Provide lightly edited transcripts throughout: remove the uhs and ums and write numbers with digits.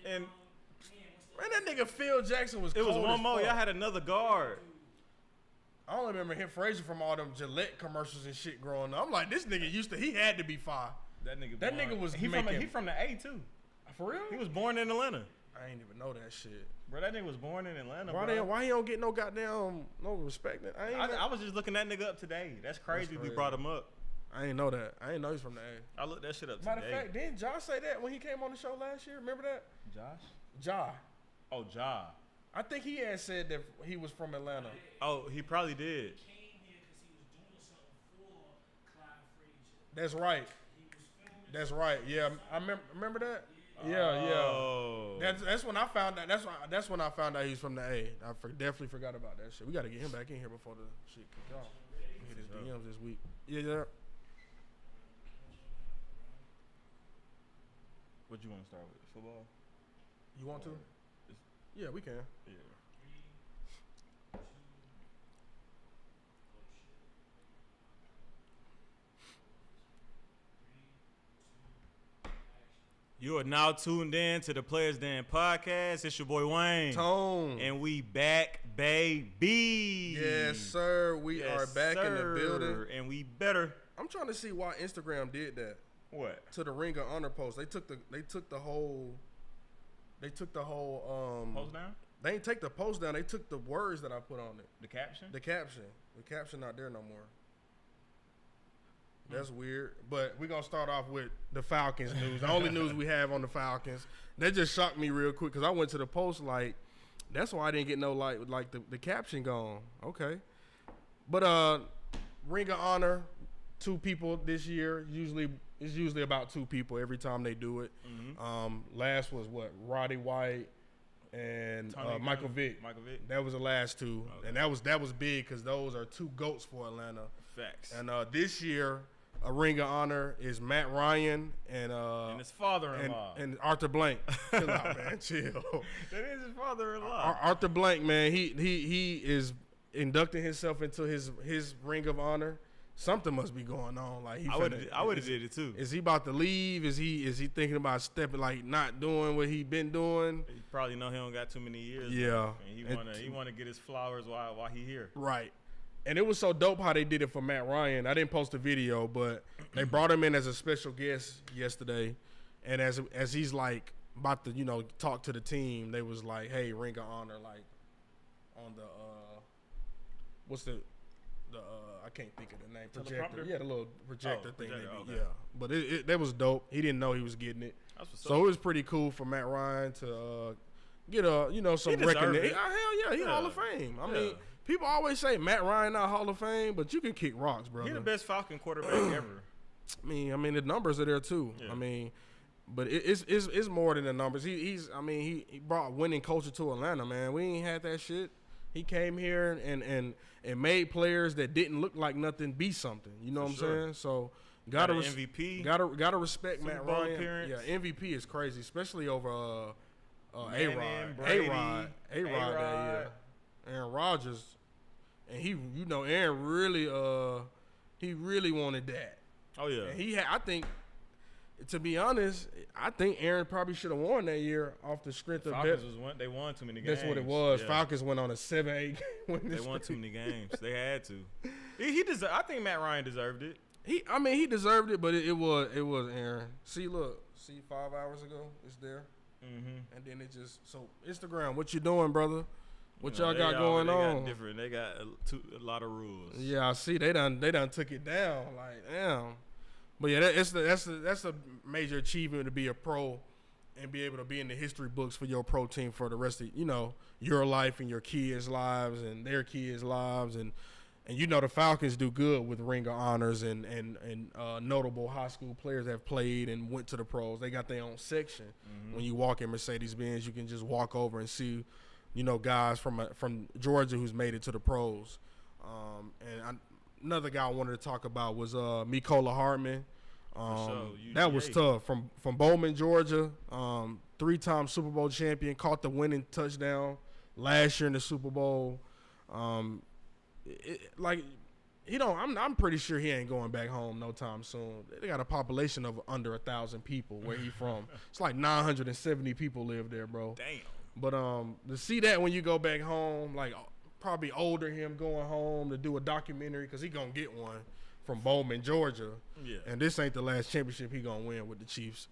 And man, that nigga Phil Jackson was. It was cold one as more. fuck. Y'all had another guard. I only remember him Frazier from all them Gillette commercials and shit growing up. I'm like, this nigga he had to be fire. That nigga. That nigga was he from the A too. For real? He was born in Atlanta. I ain't even know that shit. Bro, that nigga was born in Atlanta. Why he don't get no goddamn no respect? I was just looking that nigga up today. That's crazy. We brought him up. I ain't know that. I ain't know he's from the A. I looked that shit up today. Matter of fact, didn't Josh say that when he came on the show last year? Remember that? Josh? Ja. Oh, Ja. I think he had said that he was from Atlanta. Oh, he probably did. That's right. That's right. Yeah, I remember that. Yeah. That's when I found out. That's when I found out he's from the A. I definitely forgot about that shit. We got to get him back in here before the shit kick off. Hit his DMs this week. Yeah. What you want to start with? Football? You want to? Yeah, we can. Yeah. You are now tuned in to the Players Den podcast. It's your boy Wayne. Tone. And we back, baby. Yes, sir. We are back in the building. And we better. I'm trying to see why Instagram did that. What? To the Ring of Honor post. They took the whole post down? They ain't take the post down. They took the words that I put on it. The caption? The caption not there no more. That's weird. But we're going to start off with the Falcons news. The only news we have on the Falcons. That just shocked me real quick because I went to the post like, that's why I didn't get no like the caption gone. Okay. But Ring of Honor, 2 people this year. It's usually about 2 people every time they do it. Mm-hmm. Last was what? Roddy White and Michael Vick. That was the last 2. Okay. And that was big because those are 2 GOATs for Atlanta. Facts. And this year, a Ring of Honor is Matt Ryan and his father-in-law and Arthur Blank. Chill out, man. Chill. That is his father-in-law. Arthur Blank, man. He is inducting himself into his Ring of Honor. Something must be going on. Like I would have did it too. Is he about to leave? Is he thinking about stepping, like not doing what he been doing? He probably know he don't got too many years. Yeah, and he wanna get his flowers while he here. Right. And it was so dope how they did it for Matt Ryan. I didn't post a video, but they brought him in as a special guest yesterday. And as he's like about to talk to the team, they was like, "Hey, Ring of Honor," like on the what's the I can't think of the name. Projector. Yeah, the little projector thing. Okay. Yeah, but that was dope. He didn't know he was getting it. So it was pretty cool for Matt Ryan to get some recognition. Hell yeah, he Hall of Fame. I mean, people always say Matt Ryan not Hall of Fame, but you can kick rocks, brother. He's the best Falcon quarterback ever. I mean the numbers are there too. Yeah. I mean, but it's more than the numbers. He brought winning culture to Atlanta, man. We ain't had that shit. He came here and made players that didn't look like nothing be something. You know what I'm saying? So gotta MVP. Gotta respect Matt Ryan. Appearance. Yeah, MVP is crazy, especially over A-Rod that year. Aaron Rodgers. And Aaron really wanted that. Oh yeah. And I think, to be honest, I think Aaron probably should have won that year off the strength of Falcons they won too many games. That's what it was. Yeah. Falcons went on a 7-8 win. They won too many games. They had to. I think Matt Ryan deserved it. He deserved it, but it was Aaron. See 5 hours ago, it's there. Mm-hmm. And then it just Instagram. What you doing, brother? What y'all got going on? They got a lot of rules. Yeah, I see. They done took it down. Like damn. But yeah, that's a major achievement to be a pro and be able to be in the history books for your pro team for the rest of your life and your kids' lives and their kids' lives and the Falcons do good with Ring of Honors and notable high school players that have played and went to the pros. They got their own section. Mm-hmm. When you walk in Mercedes-Benz, you can just walk over and see guys from Georgia who's made it to the pros. Another guy I wanted to talk about was Mecole Hardman. That was tough. From Bowman, Georgia. 3-time Super Bowl champion. Caught the winning touchdown last year in the Super Bowl. He he don't. I'm pretty sure he ain't going back home no time soon. They got a population of under 1,000 people where he from. It's like 970 people live there, bro. Damn. But to see that when you go back home, like probably older him going home to do a documentary because he gonna get one from Bowman, Georgia. Yeah. And this ain't the last championship he gonna win with the Chiefs.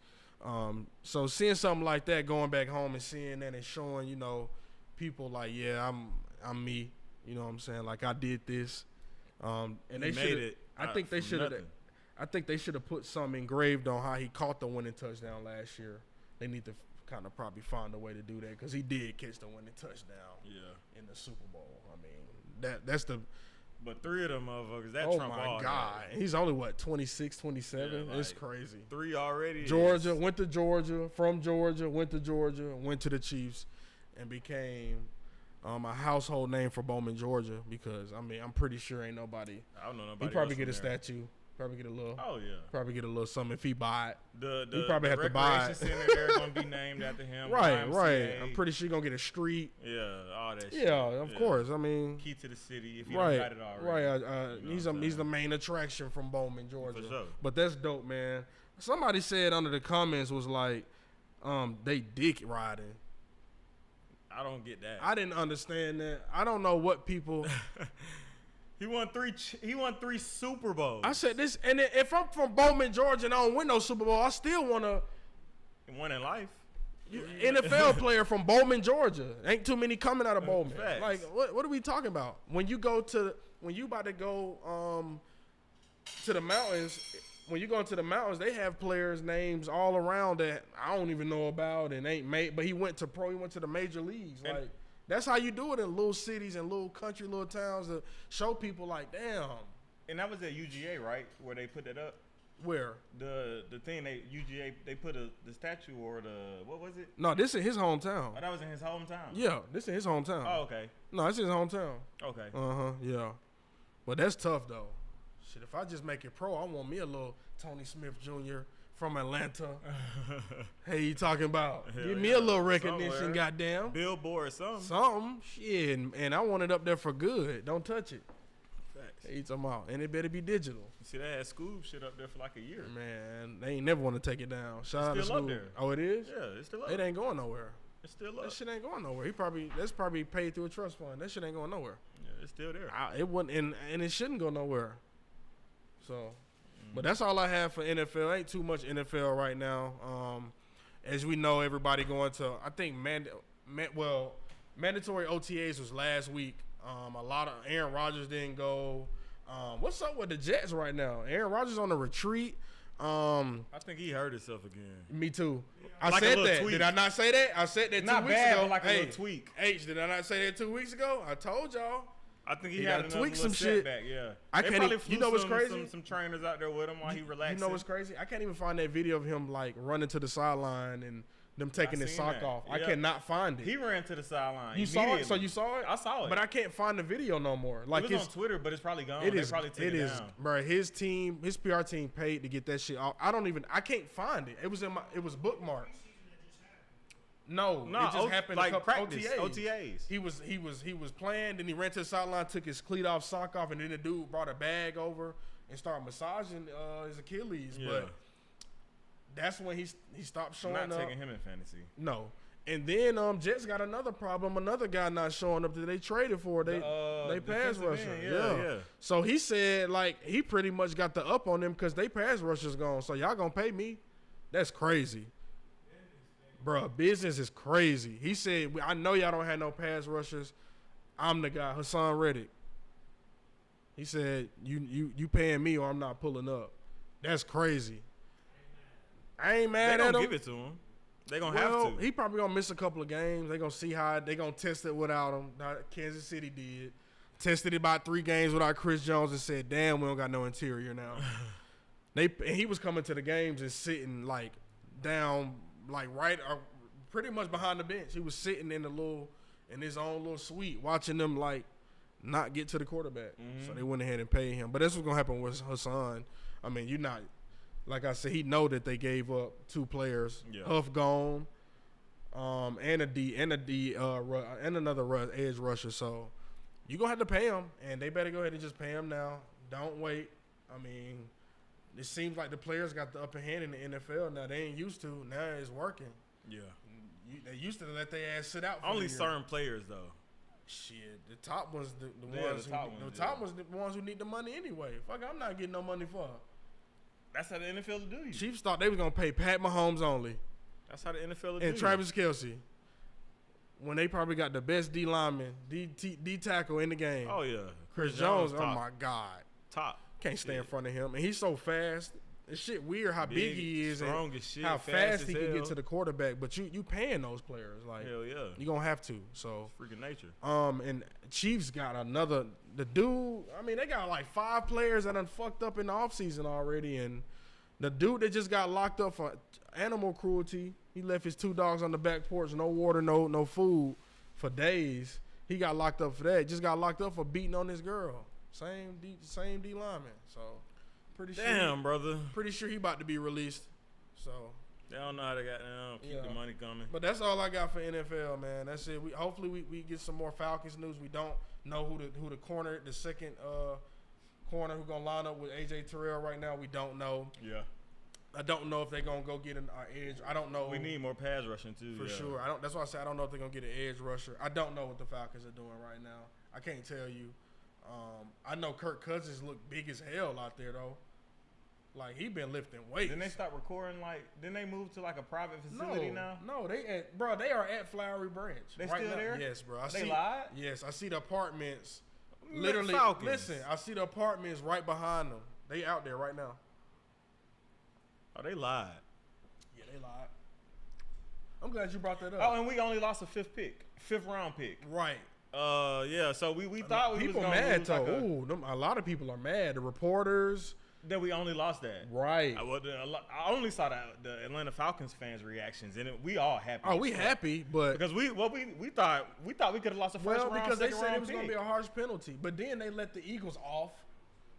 So seeing something like that, going back home and seeing that and showing, you know, people like, yeah, I'm me. You know what I'm saying? Like I did this. And they made it. I think they should have put something engraved on how he caught the winning touchdown last year. They need to kind of probably find a way to do that because he did catch the winning touchdown. Yeah. In the Super Bowl. I mean, that's the. But 3 of them motherfuckers, that oh Trump all. Oh my God, he's only what 26, 27. Yeah, like, it's crazy. 3 already. Georgia went to Georgia, from Georgia, went to Georgia, went to the Chiefs, and became a household name for Bowman, Georgia. Because I mean, I'm pretty sure ain't nobody. I don't know nobody. He probably else get a there. statue. Probably get a little. Oh yeah. Probably get a little something if he buy it. He probably have to buy it. Center there gonna be named after him. Right, YMCA. right. I'm pretty sure he gonna get a street. Yeah, all that. shit. Yeah, of course. I mean, key to the city if you don't got it already. Right. He's the main attraction from Bowman, Georgia. For sure. But that's dope, man. Somebody said under the comments was like, they dick riding. I don't get that. I didn't understand that. I don't know what people. He won 3 Super Bowls. I said this, and if I'm from Bowman, Georgia, and I don't win no Super Bowl, I still want to. One in life. NFL player from Bowman, Georgia. Ain't too many coming out of Bowman. Facts. Like, what are we talking about? When you about to go to the mountains, when you go into the mountains, they have players' names all around that I don't even know about and ain't made. But he went to the major leagues. And like, that's how you do it in little cities and little country, little towns to show people like, damn. And that was at UGA, right, where they put that up. Where the thing UGA they put the statue or what was it? No, this is his hometown. Oh, that was in his hometown. Yeah, this is his hometown. Oh, okay. No, it's his hometown. Okay. Yeah. But that's tough though. Shit, if I just make it pro, I want me a little Tony Smith Jr. from Atlanta. Hey, you talking about? Hell Give me a little recognition, somewhere. goddamn. Billboard or something. Something. Shit, and I want it up there for good. Don't touch it. Facts. Hey, you talking about? And it better be digital. You see, they had Scoob shit up there for like a year. Man, they ain't never want to take it down. Shout out to still up Scoob. there. Oh, it is? Yeah, it's still up. It ain't going nowhere. It's still up. That shit ain't going nowhere. That's probably paid through a trust fund. That shit ain't going nowhere. Yeah, it's still there. It wouldn't, and it shouldn't go nowhere. So, but that's all I have for NFL. Ain't too much NFL right now. As we know, everybody going to, I think, mandatory OTAs was last week. A lot of Aaron Rodgers didn't go. What's up with the Jets right now? Aaron Rodgers on a retreat. I think he hurt himself again. Me too. Like I said that. Tweak. Did I not say that? I said that Not 2 weeks bad, ago. but like a Hey, little tweak. H, did I not say that 2 weeks ago? I told y'all. I think he He had gotta another tweak little some shit. setback, yeah. I They can't probably even- flew you know what's crazy? Some trainers out there with him while he relaxing. You know what's crazy? I can't even find that video of him like running to the sideline and them taking his seen sock that. off. I Yeah. cannot find it. He ran to the sideline. You saw it? immediately. So you saw it? I saw it. But I can't find the video no more. Like it was on Twitter, but it's probably gone. it They is. probably took It it is, down. bro. His PR team paid to get that shit off. I can't find it. It was it was bookmarked. No, it just happened like a couple practice, OTAs. He was playing, then he ran to the sideline, took his cleat off, sock off, and then the dude brought a bag over and started massaging his Achilles. Yeah. But that's when he stopped showing I'm not up. taking him in fantasy. No. And then Jets got another problem. Another guy not showing up that they traded for. They pass defensive rusher. end, yeah. So he said like he pretty much got the up on them because they pass rushers gone. So y'all gonna pay me? That's crazy. Bruh, business is crazy. He said, I know y'all don't have no pass rushers. I'm the guy, Hassan Reddick. He said, you paying me or I'm not pulling up. That's crazy. I ain't mad They at him. gonna give it to him. They gonna have to. He probably gonna miss a couple of games. They gonna see how they gonna test it without him. Kansas City did. Tested it about 3 games without Chris Jones and said, damn, we don't got no interior now. And he was coming to the games and sitting like down, like right, pretty much behind the bench. He was sitting in his own little suite, watching them like not get to the quarterback. Mm-hmm. So they went ahead and paid him. But that's what's gonna happen with Hassan. I mean, you're not, like I said, he know that they gave up 2 players, Huff gone, and another edge rusher. So you gonna have to pay him, and they better go ahead and just pay him now. Don't wait. I mean, it seems like the players got the upper hand in the NFL now. They ain't used to. Now it's working. Yeah. They used to let their ass sit out for Only the year. certain players, though. Shit, the top ones, the Yeah, ones the who, top the ones, top yeah. ones, the ones who need the money anyway. Fuck, I'm not getting no money for. That's how the NFL will do you. Chiefs thought they was gonna pay Pat Mahomes only That's how the NFL will do and you. Travis Kelce when they probably got the best D lineman, D tackle in the game. Oh, yeah. Chris Jones, oh top. my God, Top. can't stay in Shit. front of him, and he's so fast. It's shit weird how big he is and strong as shit, how fast as he can hell. get to the quarterback. But you paying those players like Hell yeah. you gonna have to. So Freaking nature. and Chiefs got the dude. I mean, they got like 5 players that done fucked up in the offseason already, and the dude that just got locked up for animal cruelty, he left his 2 dogs on the back porch, no water, no food for days. He got locked up for that. Just got locked up for beating on his girl. Same D lineman. So Damn, brother. pretty sure he about to be released. So They don't know how to keep the money coming. but that's all I got for NFL, man. That's it. Hopefully we get some more Falcons news. We don't know who the corner, the second corner who gonna line up with AJ Terrell right now. We don't know. Yeah. I don't know if they're gonna go get an edge. I don't know. We need more pass rushing, too. for sure. That's why I say I don't know if they're gonna get an edge rusher. I don't know what the Falcons are doing right now. I can't tell you. I know Kirk Cousins look big as hell out there though. Like he been lifting weights. Didn't they start recording didn't they move to like a private facility now? No, they are at Flowery Branch. They right still now. there? Yes, bro. They lied? Yes, I see the apartments. Man, Literally, Falcons. listen, I see the apartments right behind them. They out there right now. Oh, they lied. Yeah, they lied. I'm glad you brought that up. Oh, and we only lost a 5th round pick. Right. Yeah. So we thought we People was gonna mad lose though. like Ooh, a lot of people are mad. The reporters. that we only lost that. Right. I only saw the Atlanta Falcons fans' reactions, and we all happy. Oh, we happy, but because we thought we could have lost a first round. because they second said round it was pick. gonna be a harsh penalty, but then they let the Eagles off.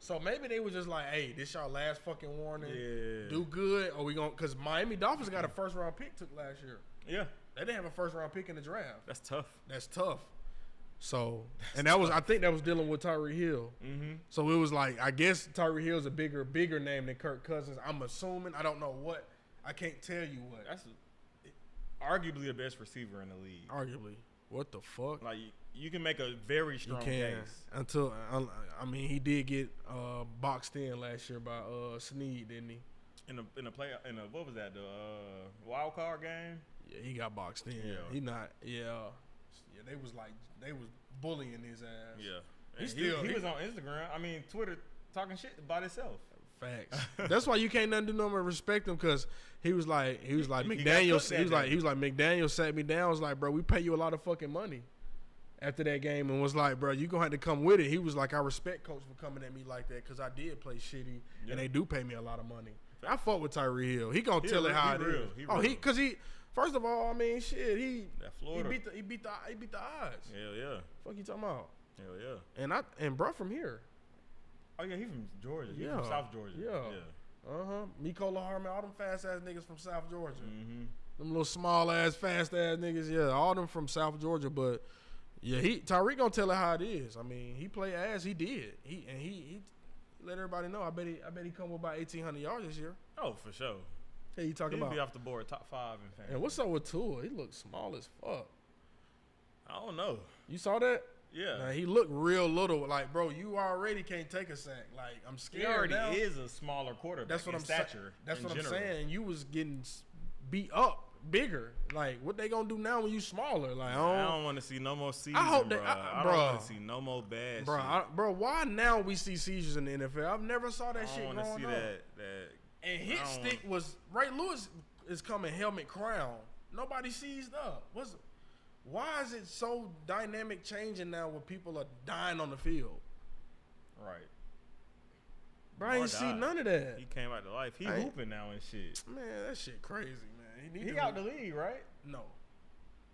So maybe they were just like, "Hey, this y'all last fucking warning. Yeah. Do good, or we gonna?" Because Miami Dolphins got a first round pick took last year. Yeah, They didn't have a first round pick in the draft. that's tough. That's tough. So, and that was, I think that was dealing with Tyreek Hill. Mm-hmm. So it was like, I guess Tyreek Hill's a bigger name than Kirk Cousins. I'm assuming. I don't know what. I can't tell you what. That's arguably the best receiver in the league. Arguably. What the fuck? Like you can make a very strong case. Until, I mean, he did get boxed in last year by Snead, didn't he? In a what was that, the wild card game? Yeah, he got boxed in. Yeah. He not. Yeah. They was bullying his ass. Yeah. He was on Instagram. I mean, Twitter talking shit about himself. Facts. That's why you can't nothing do no more respect him, because he was like He McDaniels. got He was like McDaniels sat me down. Was like, bro, we pay you a lot of fucking money after that game, and was like, bro, you gonna have to come with it. He was like, I respect coach for coming at me like that, because I did play shitty, and they do pay me a lot of money. I fought with Tyreek Hill. He gonna tell it how it is. Because he. First of all, I mean, shit, he beat the odds. Hell yeah. Fuck you talking about? Hell yeah. And bro from here. Oh yeah, he from Georgia. He Yeah. from South Georgia. Yeah. Mikola Harman, all them fast ass niggas from South Georgia. Mm-hmm. Them little small ass, fast ass niggas, yeah, all them from South Georgia. But yeah, Tyreek gonna tell it how it is. I mean, he played ass, he did. He let everybody know. I bet he come with about 1,800 yards this year. Oh, for sure. Hey, you talking He'd about? be off the board, top 5 in fantasy. And what's up with Tua? He looks small as fuck. I don't know. You saw that? Yeah. Nah, he looked real little. Like, bro, you already can't take a sack. Like, I'm scared. He already now. is a smaller quarterback. That's what in I'm stature. That's what general. I'm saying. You was getting beat up bigger. Like, what they gonna do now when you smaller? Like, I don't want to see no more seasons, I hope bro. they- I don't want to see no more bad shit. Bro, why now we see seizures in the NFL? I've never saw that shit I growing don't want to see up. that. And hit stick was Ray Lewis is coming helmet crown. Nobody seized up. Why is it so dynamic changing now where people are dying on the field? Right. Bro, I ain't see none of that. He came out to life. He hooping now and shit. Man, that shit crazy, man. He out the league, right? No.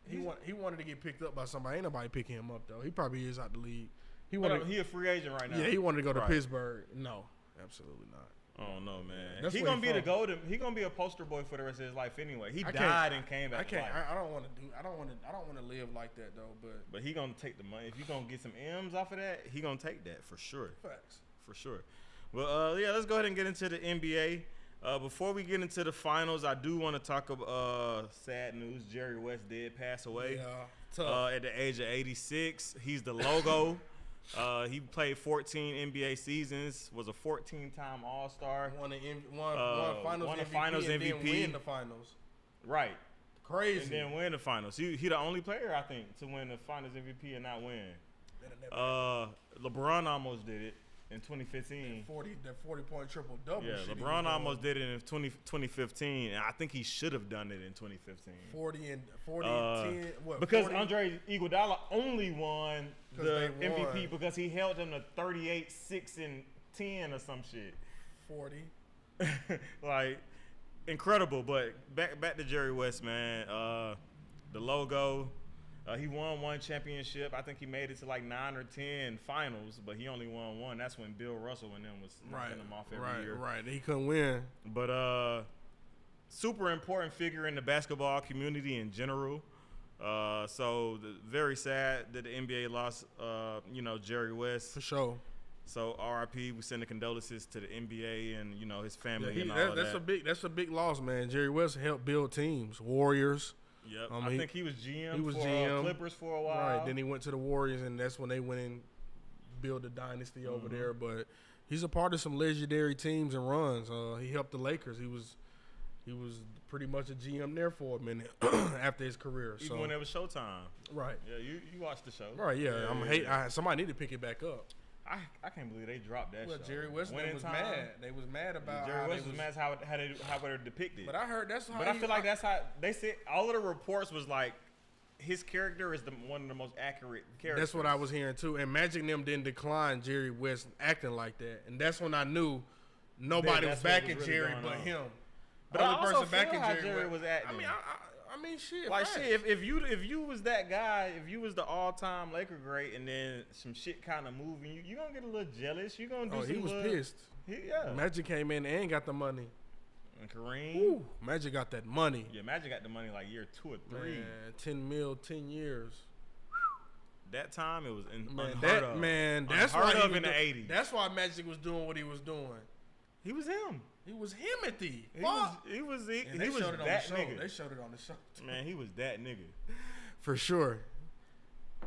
He wanted to get picked up by somebody. Ain't nobody picking him up though. He probably is out the league. He a free agent right now. Yeah, he wanted to go to Pittsburgh. No, absolutely not. I don't know, man. That's He where gonna he be from. He gonna be a poster boy for the rest of his life anyway. He I died can't- and came back. I can't. To life. I don't want to do. I don't want to live like that though. But But he gonna take the money. If you gonna get some M's off of that, he gonna take that for sure. facts. for sure. Well, yeah, let's go ahead and get into the NBA. Before we get into the finals, I do want to talk about sad news. Jerry West did pass away at the age of 86. He's the logo. He played 14 NBA seasons, was a 14-time All-Star. Won the finals MVP. And then win the finals. Right. Crazy. And then win the finals. He the only player, I think, to win the finals MVP and not win. LeBron almost did it in 2015. That 40-point triple-double. Yeah, LeBron almost did it in 2015, and I think he should have done it in 2015. 10. What? Because 40? Andre Iguodala only won the MVP because he held him to 38, 6, and 10 or some shit. 40. Like, incredible. But back to Jerry West, man. The logo. He won one championship. I think he made it to like 9 or 10 finals, but he only won one. That's when Bill Russell and them was knocking him off every year. Right. He couldn't win. But super important figure in the basketball community in general. So very sad that the NBA lost, Jerry West. For sure. So RIP, we send the condolences to the NBA and his family and all that. That's a big loss, man. Jerry West helped build teams, Warriors. Yep, I think he was GM for Clippers for a while. Right, then he went to the Warriors, and that's when they went and built a dynasty over there. But he's a part of some legendary teams and runs. He helped the Lakers. He was pretty much a GM there for a minute after his career. Even when it was Showtime. Right. Yeah, you watched the show. Right, yeah. Somebody need to pick it back up. I can't believe they dropped that show. Jerry West was mad. They was mad about Jerry West was mad how they were depicted. But I heard that's how. But I feel like that's how they said. All of the reports was like his character is one of the most accurate characters. That's what I was hearing too. And Magic and them didn't decline Jerry West acting like that, and that's when I knew nobody was backing Jerry but him. But I also feel how Jerry was acting. I mean, shit. Like shit, if you was that guy, if you was the all-time Laker great, and then some shit kind of moving, you gonna get a little jealous. You gonna do some. He was pissed. Yeah. Magic came in and got the money. And Kareem. Ooh, Magic got that money. Yeah, Magic got the money like year 2 or 3. Man, 10 mil, 10 years. That time it was unheard of. Man, that's why unheard of in the 80s. That's why Magic was doing what he was doing. He was him. He was Himothy. He was that nigga. They showed it on the show. Man, he was that nigga. For sure.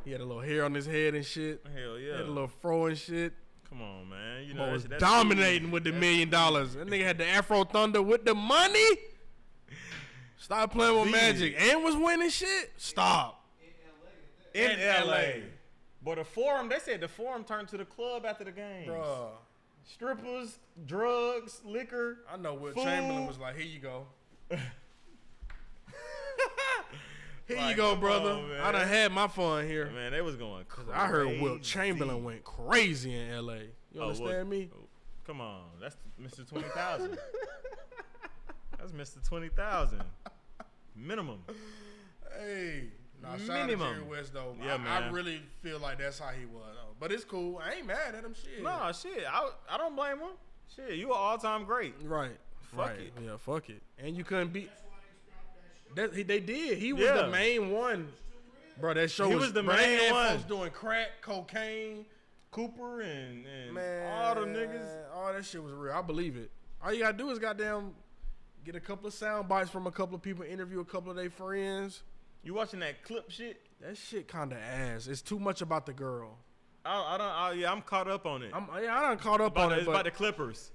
He had a little hair on his head and shit. Hell yeah. Had a little fro and shit. Come on, man. Was dominating with the $1 million. That nigga had the Afro Thunder with the money. Stop playing with Magic. And was winning shit. Stop. In LA. But the Forum, they said the Forum turned to the club after the game. Bruh. Strippers, drugs, liquor. I know Wilt Chamberlain was like, here you go. Here you go, brother. I done had my fun here. Man, they was going crazy. I heard Wilt Chamberlain went crazy in L.A. You understand me? Come on. That's Mr. 20,000. That's Mr. 20,000. Minimum. Hey. Nah, shout out to Jerry West, though. Yeah, man. I really feel like that's how he was, though. But it's cool. I ain't mad at him. Shit. Nah, shit. I don't blame him. Shit, you an all-time great. Right. Fuck it. Yeah, fuck it. And you couldn't beat. They did. He was the main one. Bro, that show was the main one. Folks doing crack, cocaine. Cooper and man, all the niggas. All that shit was real. I believe it. All you got to do is goddamn get a couple of sound bites from a couple of people, interview a couple of their friends. You watching that clip shit? That shit kind of ass. It's too much about the girl. I'm caught up on it. I done caught up on it. It's about the Clippers.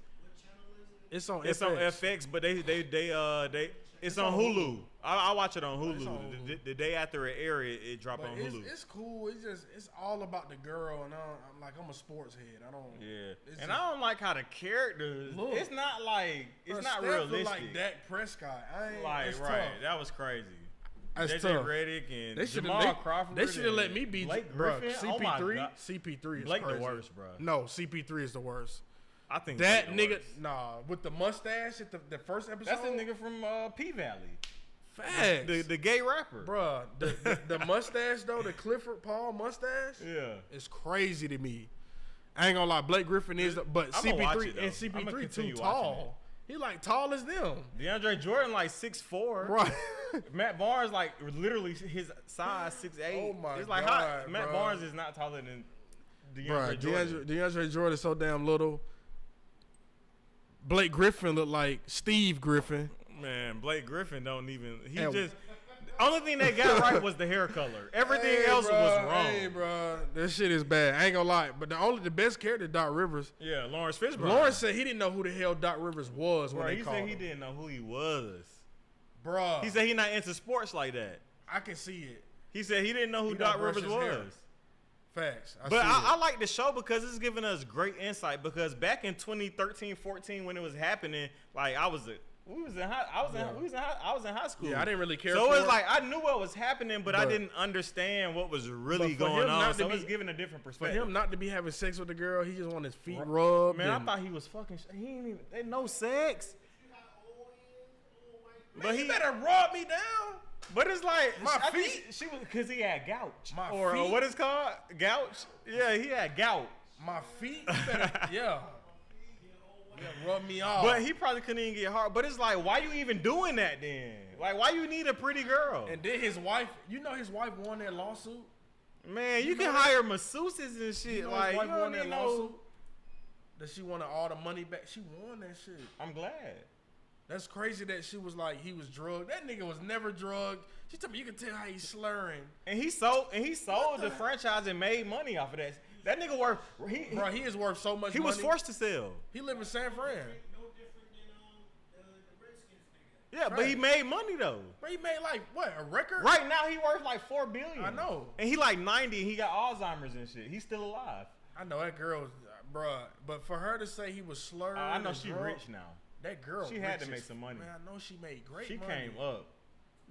It's on FX, but it's on Hulu. I watch it on Hulu. The day after it aired, it dropped on Hulu. It's cool. It's all about the girl, and I'm a sports head. And I don't like how the characters look. It's not like it's not realistic. Like Dak Prescott. Right. Tough. That was crazy. That's JJ tough. Redick and Jamal Crawford. They should have let me be Blake Griffin. CP3. CP3 is Blake crazy. The worst, bro. No, CP3 is the worst. I think that nigga. Nah, with the mustache at the first episode. That's the nigga from P Valley. Facts. The gay rapper. Bruh, the mustache though, the Clifford Paul mustache. Yeah, it's crazy to me. I ain't gonna lie, Blake Griffin is, but CP3 too tall. He like tall as them. DeAndre Jordan like 6'4". Right. Matt Barnes like literally his size 6'8". Oh my it's like God, Matt Barnes is not taller than DeAndre Jordan is so damn little. Blake Griffin looked like Steve Griffin. Man, Blake Griffin don't even. Only thing they got right was the hair color. Everything else was wrong. Hey, bro, that shit is bad. I ain't gonna lie, but the best character, Doc Rivers. Yeah, Lawrence Fishburne. Lawrence said he didn't know who the hell Doc Rivers was when they called him. He said he didn't know who he was. Bro. He said he not into sports like that. I can see it. He said he didn't know who Doc Rivers was. Hair. Facts. I like the show because it's giving us great insight. Because back in 2013, 14, when it was happening, like I was in high school. Yeah, I didn't really care. So it's like I knew what was happening, but I didn't understand what was really going on. So it's giving a different perspective. For him not to be having sex with the girl, he just wanted his feet rubbed. Man, I thought he was fucking. He ain't even. They no sex. But he better rub me down. But it's like my feet. She was because he had gout. Or what is called gout? Yeah, he had gout. My feet. Yeah. Rub me off. But he probably couldn't even get hard. But it's like, why you even doing that then? Like, why you need a pretty girl? And then his wife, his wife won that lawsuit. Man, you can hire masseuses and shit. His wife won that lawsuit. That she wanted all the money back. She won that shit. I'm glad. That's crazy that she was like he was drugged. That nigga was never drugged. She told me you can tell how he's slurring. And he sold the franchise and made money off of that. That nigga worth he is worth so much money. He was forced to sell. He live in San Fran. Yeah, but he made money though. But he made like what, a record? Right now he worth like $4 billion. I know. And he like 90 and he got Alzheimer's and shit. He's still alive. I know that girl, bruh. But for her to say he was slurring, I know she rich now. That girl, she had to make some money. Man, I know she made great money. She came up.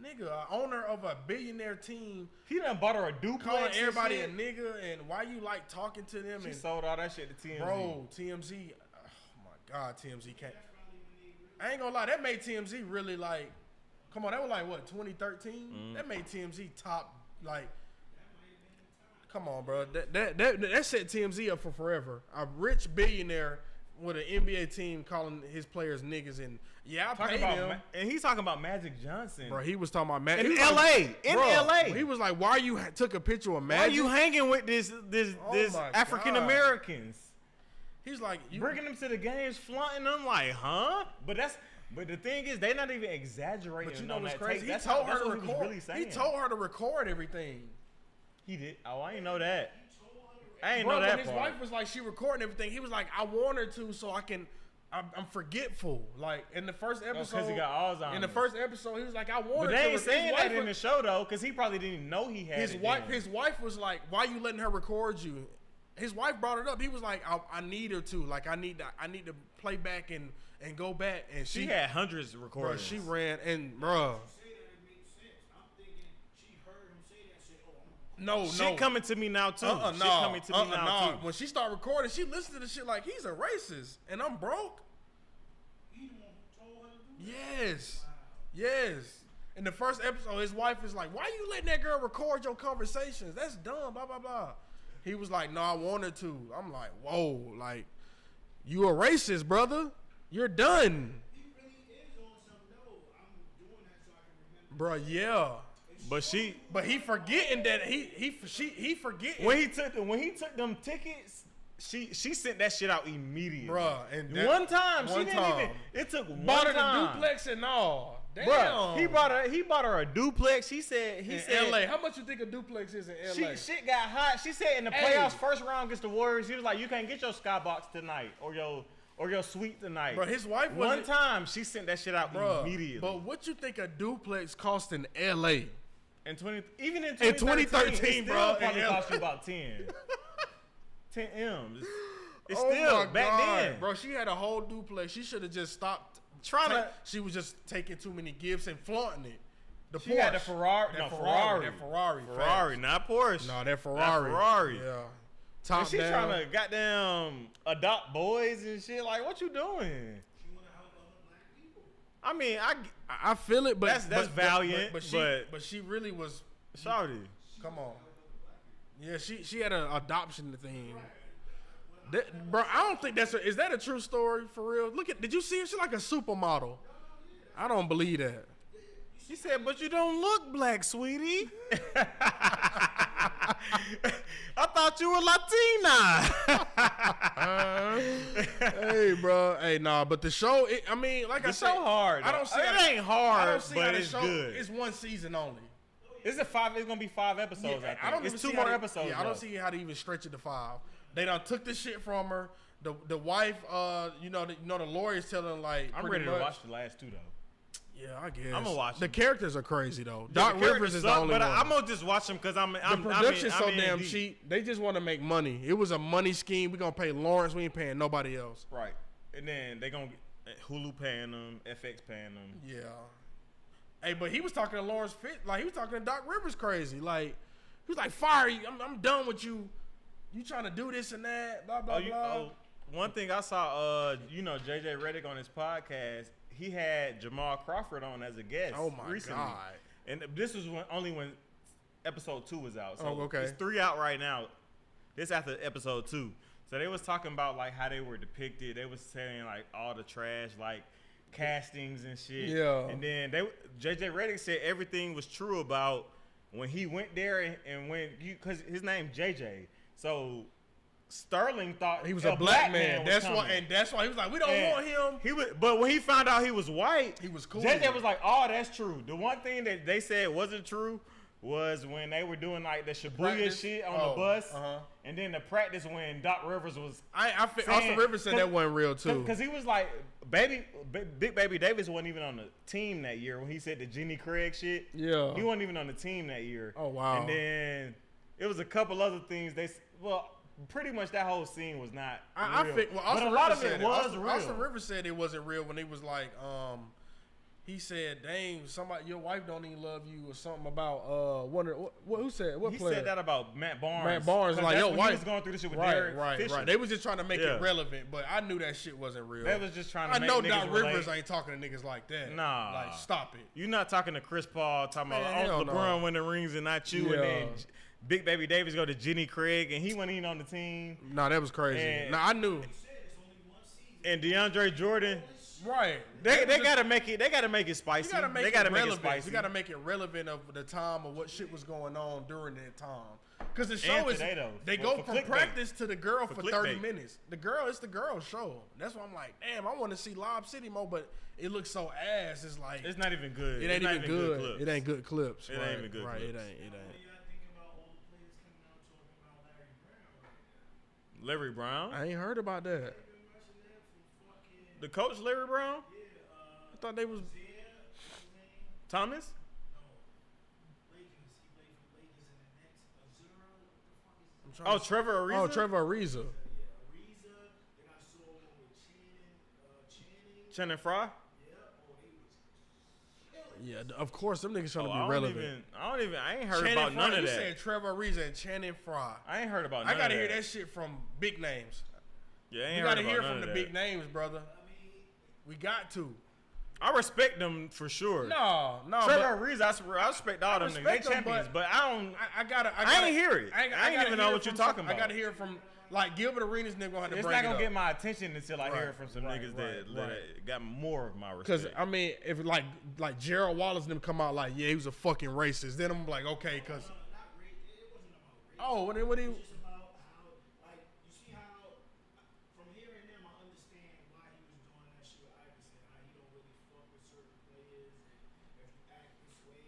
Nigga, owner of a billionaire team. He done bought her a duplex. Calling everybody a nigga, and why you like talking to them? She sold all that shit to TMZ. Bro, TMZ. Oh my God, TMZ can't. I ain't gonna lie, that made TMZ really like. Come on, that was like what, 2013? Mm. That made TMZ top like. Come on, bro. That set TMZ up for forever. A rich billionaire with an NBA team calling his players niggas, and I paid him. And he's talking about Magic Johnson. Bro, he was talking about Magic. In L.A. In L.A. He was like, why you took a picture of Magic? Why you hanging with this African Americans? He's like, bringing them to the games, flaunting them like, huh? But the thing is, they're not even exaggerating. But you know what's crazy? He told her to record. He told her to record everything. He did. Oh, I didn't know that. I ain't know that part. His wife was like, she recording everything. He was like, I want her to so I can. I'm forgetful. Like in the first episode, because he got Alzheimer's. In the first episode, he was like, I want her to. But they ain't saying that in the show though, because he probably didn't know he had his wife. His wife was like, why you letting her record you? His wife brought it up. He was like, I need her to. Like I need to play back and go back. And she had hundreds of recordings. Bro, she ran and bro. No, Shit coming to me now too. Shit coming to me now too. When she started recording, she listened to the shit like he's a racist and I'm broke. Yes. In the first episode, his wife is like, "Why you letting that girl record your conversations? That's dumb." Blah blah blah. He was like, "No, I wanted to." I'm like, "Whoa, like you a racist, brother? You're done." He really is on some I'm doing that so I can remember. Bro, yeah. But he forgetting that he forgetting when he took them tickets. She sent that shit out immediately, bruh. And one time she didn't even. It took one bought time. Her the duplex and all. Damn. Bruh, he bought her a duplex. He said LA. How much you think a duplex is in LA? Shit got hot. She said in the playoffs first round against the Warriors, he was like, you can't get your skybox tonight or your suite tonight. Bro, his wife one time she sent that shit out immediately. But what you think a duplex cost in LA? Even in 2013, bro, it probably cost you about 10 M's. It's still back then, bro. She had a whole duplex. She should have just stopped she was just taking too many gifts and flaunting it. She had the Ferrari. Ferrari, not Porsche. No, that Ferrari. Yeah. Top she trying to goddamn adopt boys and shit. Like, what you doing? I mean, I feel it, but that's valiant. But she really was shawty. Come on, yeah, she had an adoption thing. Bro, I don't think is that a true story for real? Did you see her? She's like a supermodel. I don't believe that. She said, "But you don't look black, sweetie." I thought you were Latina. Hey, bro. Hey, nah, but the show, like I said, so hard. I don't see it ain't hard, but it's show, good. It's one season only. It's gonna be 5 episodes. Yeah, I think. It's 2 more episodes. Yeah, I don't see how to even stretch it to 5. They done took the shit from her. The wife, the lawyer's telling like. I'm ready to watch the last 2 though. Yeah, I guess. I'm gonna watch the them. characters are crazy though. Yeah, Doc Rivers is the only but one. I'm gonna just watch them because the production's so damn cheap. They just want to make money. It was a money scheme. We gonna pay Lawrence. We ain't paying nobody else. Right, and then they gonna get Hulu paying them, FX paying them. Yeah. Hey, but he was talking to Lawrence Fitz, like he was talking to Doc Rivers crazy. Like he was like, "Fire you! I'm done with you. You trying to do this and that, blah blah blah." One thing I saw, JJ Redick on his podcast, he had Jamal Crawford on as a guest. Oh my recently. God! And this was only when episode 2 was out. So okay. It's 3 out right now. This after episode 2. So they was talking about like how they were depicted. They was saying like all the trash, like castings and shit. Yeah. And then JJ Redick said everything was true about when he went there and when because his name JJ. So Sterling thought he was a black man. That's coming. why he was like, we don't want him. But when he found out he was white, he was cool. JJ was like, oh, that's true. The one thing that they said wasn't true was when they were doing like the Shibuya shit on the bus, and then the practice when Doc Rivers was. Austin Rivers said that wasn't real too, because he was like, Big Baby Davis wasn't even on the team that year when he said the Jenny Craig shit. Yeah, he wasn't even on the team that year. Oh wow! And then it was a couple other things pretty much that whole scene was not real. I think but a lot of it was real. Austin Rivers said it wasn't real when he was like, he said, "Dang, your wife don't even love you," or something about who said what? He player? said that about Matt Barnes. Matt Barnes, like your wife he was going through this shit with Derek Fisher. Right. They was just trying to make it relevant, but I knew that shit wasn't real. They was just trying to. I know Doc Rivers ain't talking to niggas like that. Nah, like stop it. You're not talking to Chris Paul talking about LeBron winning rings and not you, and then Big Baby Davis go to Jenny Craig and he wasn't even on the team. Nah, that was crazy. I knew. And DeAndre Jordan. Right. They gotta make it. They gotta make it spicy. They gotta make it spicy. You gotta make it relevant of the time of what shit was going on during that time. Because the show is they go from practice to the girl for 30 minutes. It's the girl show. That's why I'm like, damn, I want to see Lob City more, but it looks so ass. It's like it's not even good. It ain't even good. It ain't good clips. It ain't even good. Right. Clips. It ain't. Larry Brown? I ain't heard about that. The coach, Larry Brown? I thought they was Thomas? Trevor Ariza? Oh, Trevor Ariza. Channing Frye? Yeah, of course, them niggas trying to be relevant. I ain't heard about none of that. You said Trevor Ariza and Channing Frye. I ain't heard about none of that. I gotta hear that shit from big names. Yeah, I ain't heard about none of that. We gotta hear from the big names, brother. We got to. I respect them for sure. No. Trevor Ariza, I respect all them niggas. They champions, but I don't. I ain't hear it. I ain't even know what you're talking about. I gotta hear from. Like Gilbert Arenas nigga gonna have to it's break it not up. gonna get my attention until I hear it from some niggas that got more of my respect. Because I mean, if like Gerald Wallace and them come out like, yeah, he was a fucking racist, then I'm like, okay, because. Oh, what he?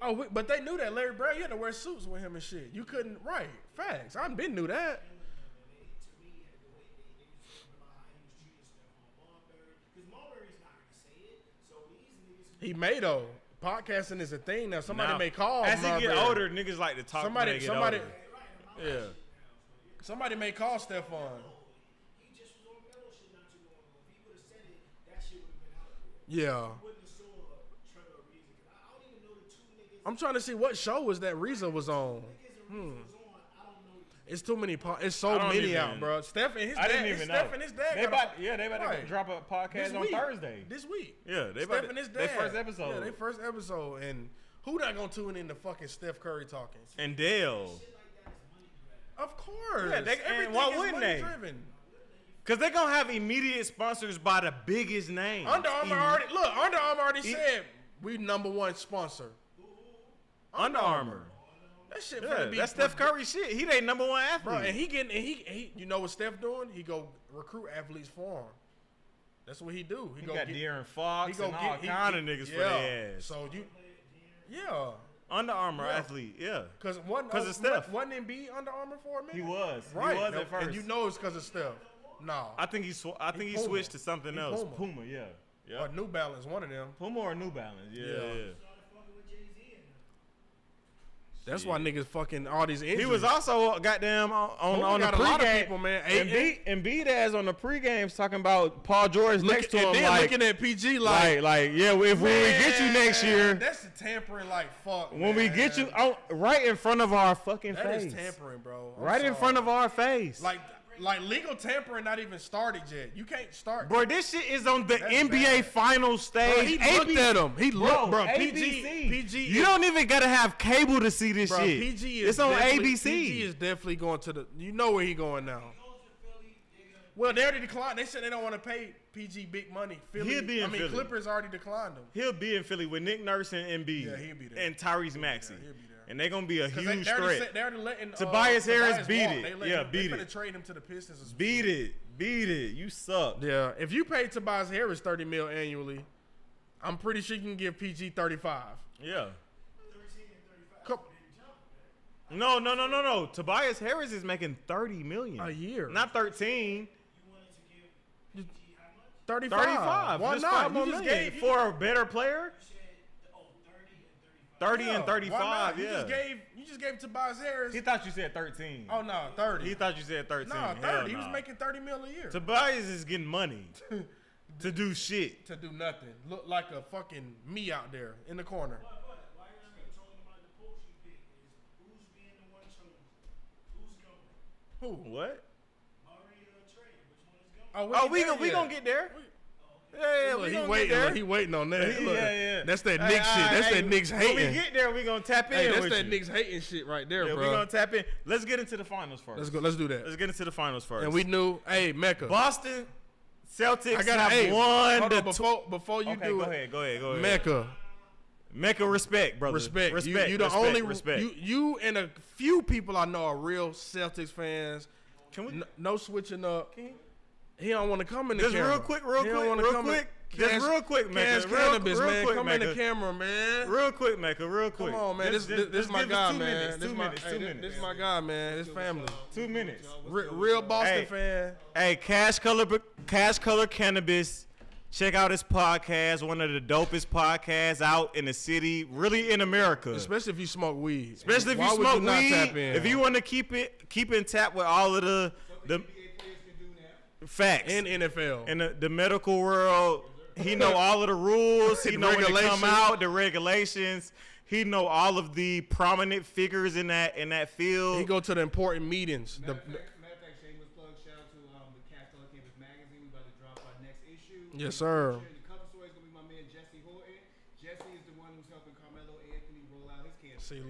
Oh, but they knew that Larry Brown, you had to wear suits with him and shit. You couldn't, right? Facts. I been knew that. He may though. Podcasting is a thing now. Somebody may call. As he get older, niggas like to talk. Somebody. Yeah. Somebody may call Stephon. Yeah. I'm trying to see what show was that Reza was on. It's too many. It's so many out, bro. Steph and his dad. I didn't even know. Steph and his dad. They about to drop a podcast on Thursday. This week. Yeah, they about to. His dad. Their first episode. Yeah, their first episode. And who not gonna tune in to fucking Steph Curry talking? And Dale. Of course. Yeah, and why wouldn't they? Because they're gonna have immediate sponsors by the biggest names. Under Armour already said we #1 sponsor. Under Armour. That shit finna be. That's Steph Curry shit. He they number one athlete. Bro, and he you know what Steph doing? He go recruit athletes for him. That's what he do. He got De'Aaron Fox and all kind of niggas for their ass. So Under Armour athlete, Because of Steph. Wasn't Embiid Under Armour for a minute? He was. Right. He was at first. And you know it's because of Steph. No. I think he switched to something else. Puma, Or New Balance, one of them. Puma or New Balance, yeah. That's why niggas fucking all these injuries. He was also goddamn on the pregame, people, man. Embiid ass on the pregames talking about Paul George next to him, like looking at PG like if when we get you next year, that's the tampering like fuck. When we get you right in front of our fucking face, that is tampering, bro. Right in front of our face, Like legal tampering not even started yet. You can't start. Bro, this shit is on the NBA final stage. Bro, he looked at him. He looked, bro. PG. You don't even gotta have cable to see this shit. PG is it's on ABC. PG is definitely going to the. You know where he going now. Well, they already declined. They said they don't want to pay PG big money. He'll be in Philly. Clippers already declined him. He'll be in Philly with Nick Nurse and Embiid. Yeah, he'll be there. And Tyrese Maxey. He'll be there. And they're gonna be a huge threat. They're already letting Tobias Harris beat it. Beat it. They're gonna trade him to the Pistons. Beat it. You suck. Yeah. If you pay Tobias Harris $30 million annually, I'm pretty sure you can give PG 35. Yeah. No. Tobias Harris is making $30 million a year, not 13. 35. Why not? You just gave for a better player. 30 and 35, You just gave Tobias Harris. He thought you said 13. Oh, no, 30. He thought you said 13. No, 30. He was making $30 million a year. Tobias is getting money to do shit. To do nothing. Look like a fucking me out there in the corner. Why are you controlling about the polls you pick? Who's being the one chosen? Who's going? Who? What? Murray or Trey? Which one is going? We gonna get there. He waiting on that. That's that Knicks shit. That's that Knicks hating. When we get there, we gonna tap in. That's that Knicks hating shit right there, bro. We gonna tap in. Let's get into the finals first. Let's go. Let's do that. Let's get into the finals first. And we knew, Mecca. Boston Celtics have won. Before you do it. Go ahead. Mecca, respect, brother. Respect. You the only respect. You and a few people I know are real Celtics fans. Can we? No switching up. He don't want to come in the camera. Just real quick, Mecca. Cannabis, man. Come in the camera, man. Real quick, Mecca. Come on, man. This my guy, man. This is my guy, man. His family. 2 minutes. Real Boston fan. Hey, Cash Color Cannabis. Check out his podcast. One of the dopest podcasts out in the city, really in America. Especially if you smoke weed. Especially if you smoke weed. If you want to keep in tap with all of the facts in NFL in the medical world, he know all of the rules. He know when they come out, the regulations. He know all of the prominent figures in that field. He go to the important meetings. Matter of fact, shameless plug. Shout out to the Cash Color Campus magazine. We about to drop our next issue. Yes, sir. The cover story is gonna be my man Jesse Horton. Jesse is the one who's helping Carmelo Anthony roll out his campaign.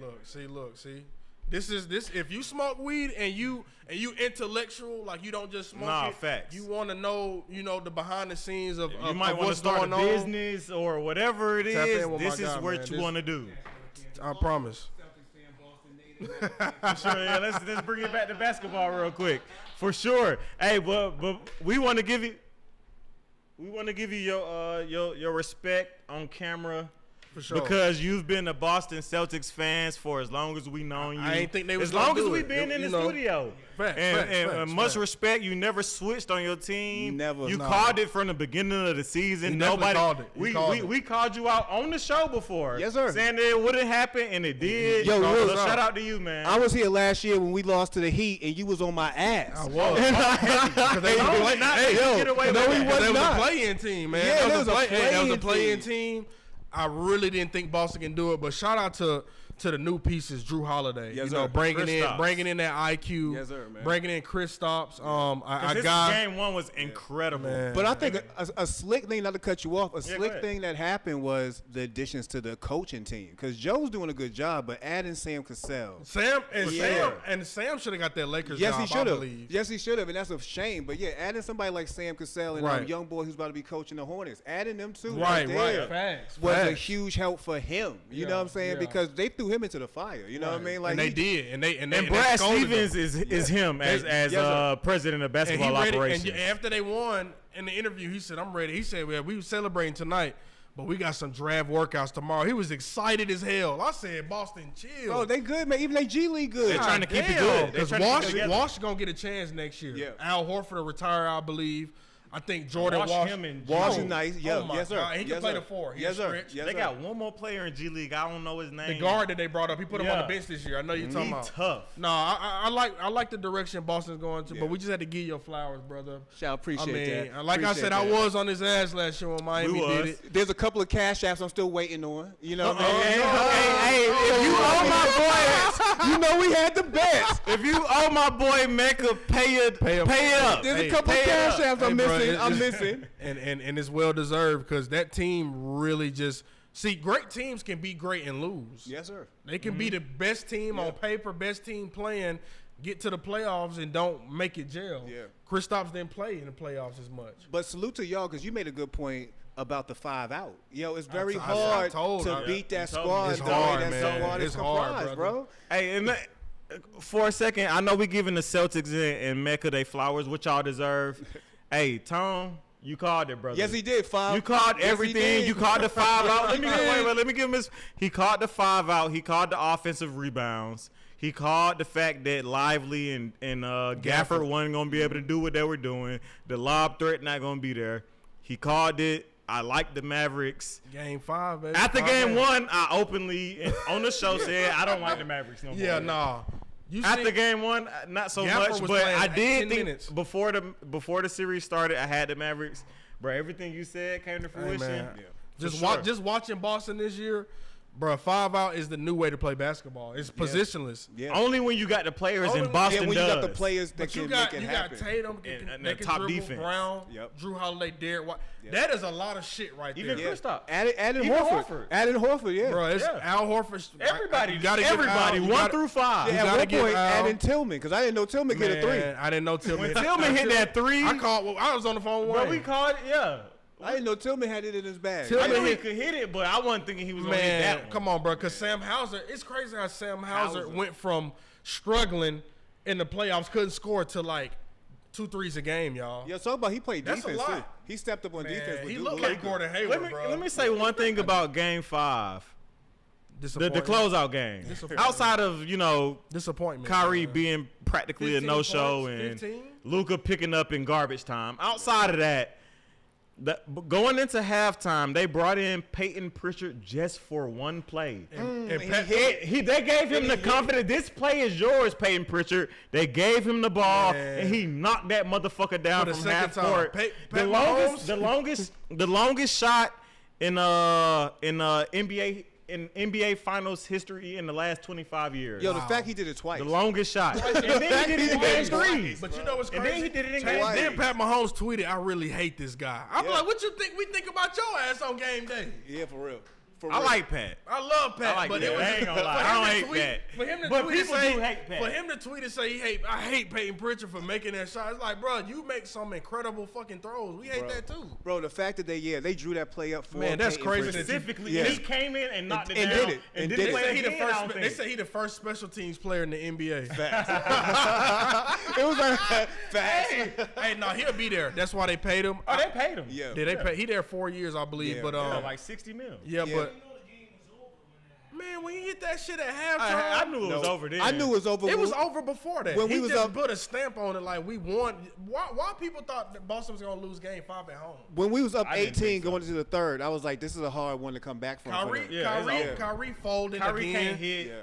See. This if you smoke weed and you intellectual, like you don't just smoke it. Facts. You want to know, the behind the scenes of you might want to start a business or whatever it is. This is what you want to do. I promise. For sure, yeah. Let's bring it back to basketball real quick. For sure. Hey, but we want to give you your respect on camera. For sure. Because you've been a Boston Celtics fans for as long as we known you. I ain't think they was as long as we've been in the studio. Facts, much respect. You never switched on your team. Never. You called it from the beginning of the season. Nobody called it. We called you out on the show before. Yes, sir. Saying that it wouldn't happen and it did. Yo, so shout out to you, man. I was here last year when we lost to the Heat and you was on my ass. I was. Get away with that. They was a play-in team, man. Yeah, that was a play-in team. I really didn't think Boston can do it, but shout out to the new pieces, Drew Holiday. Yes, sir. Bringing in that IQ. Yes, sir, man. Bringing in Kristaps. Game one was incredible. Man. But I think a slick thing, not to cut you off, slick thing that happened was the additions to the coaching team. Because Joe's doing a good job, but adding Sam Cassell. Sam should have got that Lakers job, he should have. I believe. Yes, he should have, and that's a shame. But yeah, adding somebody like Sam Cassell and a young boy who's about to be coaching the Hornets, adding them two right. was a huge help for him. You know what I'm saying? Because they threw threw him into the fire. You know what I mean? Like and they did, and Brad Stevens is him as president of basketball operations. And after they won in the interview, he said, "I'm ready." He said, "Well, we were celebrating tonight, but we got some draft workouts tomorrow." He was excited as hell. I said, "Boston, chill." Oh, they good, man. Even they G League good. They're trying to keep it good. Because Wash gonna get a chance next year. Yeah. Al Horford will retire, I believe. I think Jordan Wash is nice. Yeah, yes, sir. He can play the 4. Yes, sir. They got one more player in G League. I don't know his name. The guard that they brought up, he put him on the bench this year. I know you're talking about. Tough. No, I like the direction Boston's going to, but we just had to give your flowers, brother. Shall appreciate that. Like I said, I was on his ass last year when Miami did it. There's a couple of cash apps I'm still waiting on. You know, Hey, if you owe my boy, you know we had the best. if you owe my boy Mecca, pay it up. There's a couple of cash apps I'm missing. And it's well deserved because that team really just great teams can be great and lose. Yes, sir. They can be the best team on paper, best team playing, get to the playoffs and don't make it gel. Yeah. Kristaps didn't play in the playoffs as much. But salute to y'all because you made a good point about the 5 out. Yo, it's very hard to beat that squad. It's hard, that man. squad It's is hard, comprised, bro. Hey, and for a second, I know we giving the Celtics and Mecca they flowers, which y'all deserve. Hey, Tom, you called it, brother. Yes, he did. 5. You called everything. You called the 5 out. Let me give him his. He called the 5 out. He called the offensive rebounds. He called the fact that Lively and Gafford wasn't going to be able to do what they were doing. The lob threat not going to be there. He called it. I like the Mavericks. Game 5, baby. After game 1, I openly on the show said I don't like the Mavericks no more. Yeah, nah. After game 1, not so Gafford much, but I did think minutes. before the series started, I had the Mavericks. Bro, everything you said came to fruition. Hey, just watching Boston this year, bro, 5 out is the new way to play basketball. It's positionless. Yeah. Only when you got the players in Boston. Yeah, when does. you got the players that can make it happen. You got Tatum, and the top dribble, defense. Brown, Drew Holiday, Derek White. That is a lot of shit right there. Even Kristaps. Added Horford. Added Horford, yeah. Bro, it's Al Horford. Everybody, 1 through 5. Yeah, at one point, adding Tillman, because I didn't know Tillman get a 3. I didn't know Tillman. When Tillman hit that 3. I was on the phone with Bro, we called it, I didn't know Tillman had it in his bag. I knew he could hit it, but I wasn't thinking he was going to hit that one. Come on, bro, because Sam Hauser, it's crazy how Sam Hauser went from struggling in the playoffs, couldn't score to like 2 threes a game, y'all. Yeah, talk about he played That's defense a lot. too. He stepped up on defense. He looked like Gordon Hayward, bro. Let me say one thing about game 5. The closeout game. Outside of, disappointment. Kyrie being practically a no-show points, and Luka picking up in garbage time. Outside of that, going into halftime, they brought in Peyton Pritchard just for one play. They gave him the confidence. This play is yours, Peyton Pritchard. They gave him the ball, and he knocked that motherfucker down from half court. The longest shot in NBA Finals history in the last 25 years. Yo, the fact he did it twice. The longest shot. And then he did it in game 3. But you know what's crazy? And then he did it in game 3. Then Pat Mahomes tweeted, "I really hate this guy." I'm like, what you think we think about your ass on game day? Yeah, for real. I like Pat. I love Pat, I but it was, I ain't gonna lie. I don't hate Pat. For him to but tweet people and say, do hate Pat. For him to tweet and say I hate Peyton Pritchard for making that shot. It's like, bro, you make some incredible fucking throws. We hate that too. Bro, the fact that they drew that play up for that's Peyton crazy. Pritchard. Specifically, he came in and knocked it down. Did it. And did play it. again, They say he the first special teams player in the NBA. It was like fast. Hey, no, he'll be there. That's why they paid him. Oh, they paid him. Yeah. Did they pay? He there 4 years, I believe. But like $60 million. Yeah, but. Man, when you hit that shit at halftime, I knew it was over then. I knew it was over. It was over before that. When he we was just up, put a stamp on it like we won. Why people thought that Boston was going to lose game 5 at home? When we was up 18 going into the third, I was like, this is a hard one to come back from. Kyrie folded Kyrie again. can't hit. Yeah.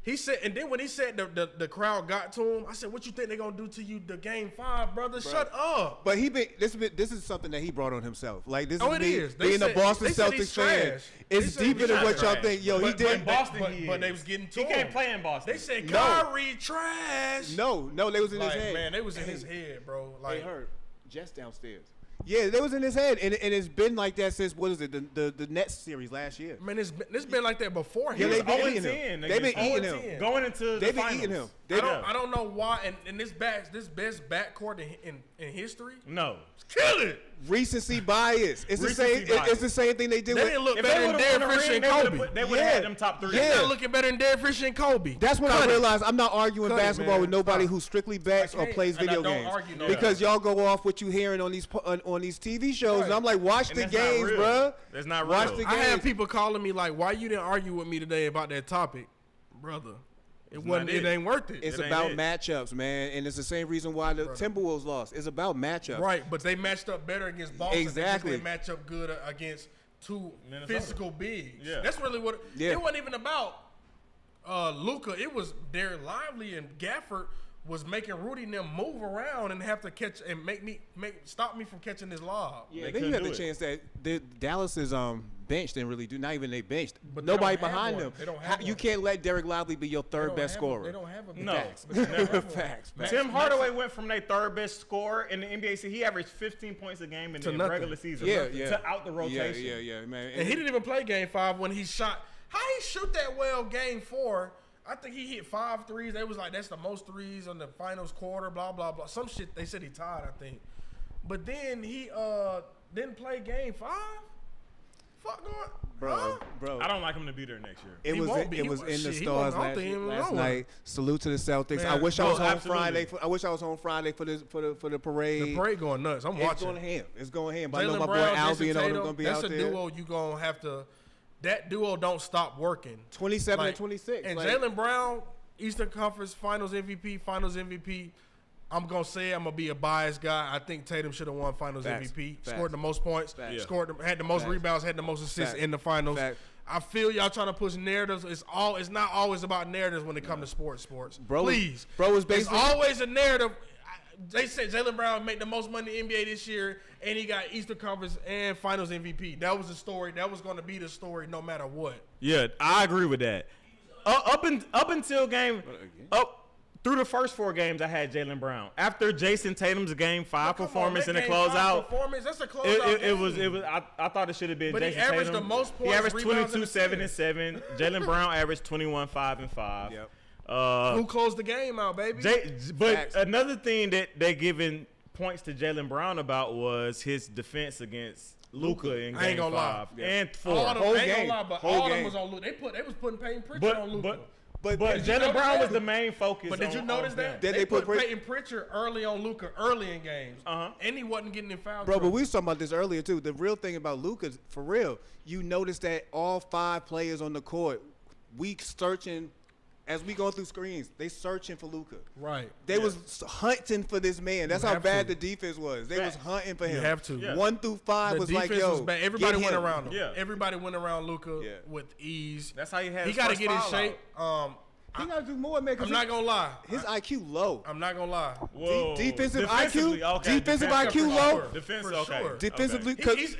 He said, and then when he said the crowd got to him, I said, "What you think they're gonna do to you the game 5, brother? Shut up." But this is something that he brought on himself. Like this is being a Boston Celtics fan. It's deeper than what y'all think. Yo, he did. But they was getting to him. He can't play in Boston. They said Kyrie trash. No, they was in his head. Man, they was in his head, bro. Like, they heard Jess downstairs. Yeah, that was in his head, and it's been like that since what is it? The Nets series last year. Man, it's been like that before. Yeah, they've been eating him. They've been eating him. Going into the They've been finals. eating him. I don't know why. And this best backcourt in history. No, Kill it. Recency bias. It's the Recency same. bias. It's the same thing they did. They didn't look if better they than would have Derek won the Fisher ring, and Kobe. they would have had them top 3. They're looking better than Derek Fisher and Kobe. That's when I realized I'm not arguing Cut it, basketball man. with nobody Stop. who strictly bets or plays and I video don't games argue no because y'all go off what you hearing on these TV shows, and I'm like, watch the games, bro. That's not real. Watch the I had games. people calling me like, "Why you didn't argue with me today about that topic, brother? It wasn't. It ain't worth it. It's It ain't about it. matchups, man, and it's the same reason why the Timberwolves lost. It's about matchups. Right, but they matched up better against Boston. Exactly. They match up good against two Minnesota. physical bigs. Yeah. That's really what. Yeah. It wasn't even about Luka. It was Derek Lively and Gafford was making Rudy and them move around and have to catch and stop me from catching this lob. Yeah, They then you have couldn't the do chance that Dallas's bench didn't really do. Not even they benched. But they Nobody don't have behind one. them. They don't have You one. can't let Derek Lively be your They third don't best have scorer. They don't have a No. Facts. Facts. Tim Hardaway went from their third best scorer in the NBA. So he averaged 15 points a game in To the nothing. regular season. Yeah, To out the rotation. Yeah, man. And he didn't even play Game 5 when he shot. How he shoot that well Game 4? I think he hit 5 threes. They was like, that's the most threes on the finals quarter, blah, blah, blah. Some shit, they said he tied, I think. But then he didn't play Game 5? Fuck going, Bro. I don't like him to be there next year. It He was won't be. in He the won't- shit, he stars won't- I don't think he even last know night. Salute to the Celtics. Man, I wish I was no, home absolutely. Friday. I wish I was home Friday for the parade. The parade going nuts. I'm It's watching. going ham. It's going ham. But I know Jaylen my boy Brown, Albie Jason and all them Tatum, gonna be that's out a there. duo you gonna have to. That duo don't stop working. 27 Like, and 26. And like, Jaylen Brown, Eastern Conference Finals MVP. I'm gonna say I'm gonna be a biased guy. I think Tatum should have won Finals Facts. MVP. Facts. Scored the most points. Facts. Had the most Facts. rebounds. Had the most assists Facts. in the finals. Facts. I feel y'all trying to push narratives. It's not always about narratives when it comes to sports. Bro, Please, bro is it's basically always a narrative. They said Jaylen Brown made the most money in the NBA this year, and he got Eastern Conference and Finals MVP. That was the story. That was going to be the story, no matter what. Yeah, I agree with that. Up until through the first 4 games, I had Jaylen Brown. After Jason Tatum's Game 5 performance in the closeout, That's a closeout. it was. I thought it should have been. But he Jason averaged Tatum. the most points, He averaged rebounds, 22, and 7, and 7. Jaylen Brown averaged 21, 5, and 5. Yep. Who closed the game out, baby? But Facts. another thing that they're giving points to Jaylen Brown about was his defense against Luka in I ain't Game gonna 5 lie. and 4. All them, Whole I ain't game. gonna lie, but Whole all of them game. was on Luka. They was putting Peyton Pritchard on Luka. But did you Jaylen notice Brown that? was the main focus. But did you on notice him. that? Did they they put put Peyton Pritchard early on Luka, early in games. Uh-huh. And he wasn't getting in foul Bro, but trouble. we was talking about this earlier too. The real thing about Luka, for real, you notice that all 5 players on the court, we searching as we go through screens. They searching for Luka. Right. They was hunting for this man. That's how have bad to. the defense was. They was Facts. hunting for him. You have to. Yeah. 1 through 5 The was defense like, yo, was bad. Everybody get went him. around him. Yeah. Everybody went around Luka Yeah. with ease. That's how he had. He his got to first get in foul shape. out. He got to do more, man. 'cause I'm not gonna lie. his IQ low. I'm not gonna lie. Whoa. Defensive Defensively, IQ? okay. Defensive Defensive IQ for low? sure. Defense, For okay. sure. Defensively, Okay. 'cause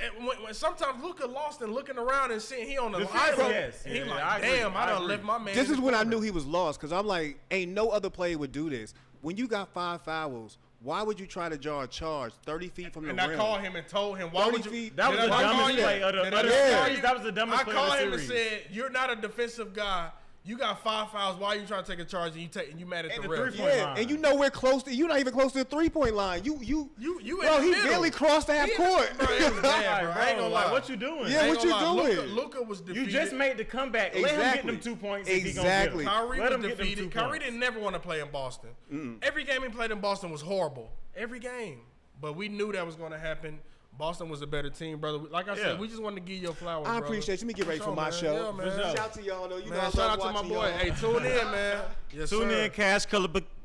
When sometimes Luka lost and looking around and seeing he on the Defense, island, yes. and he Yeah, like, I agree. damn, I I done agree. left my man. this in is the when I corner. knew he was lost because I'm like, ain't no other player would do this. When you got 5 fouls, why would you try to draw a charge 30 feet from the And rim? I called him and told him, why 30 would you? feet. That was Did the I call dumbest you? play of the Did I series. call you? That was the dumbest I play of the called him and series. said, "You're not a defensive guy. You got 5 fouls. Why are you trying to take a charge and you mad at And the the ref?" three-point Yeah, line. and you know we're close to. You're not even close to the 3-point line. You You in bro, the he middle. barely crossed the half He- court. Bro, it was bad, bro. Bro, I ain't gonna like, lie. what you doing? Yeah, I ain't what you gonna lie. doing? Luka was defeated. You just made the comeback. Let him Exactly. get them 2 points. Exactly. If he gonna Kyrie get 'em. Let was him get them 2 defeated. Kyrie points. didn't never want to play in Boston. Every game he played in Boston was horrible. Every game. But we knew that was going to happen. Boston was a better team, brother. Like I said, we just wanted to give you your flowers, I brother. appreciate you. Let me get ready for my man. show. Yeah, man. Shout out to y'all though. You know I Man, love shout out to my watching boy. y'all. Hey, tune in, man. Yes, Tune sir. in, Cash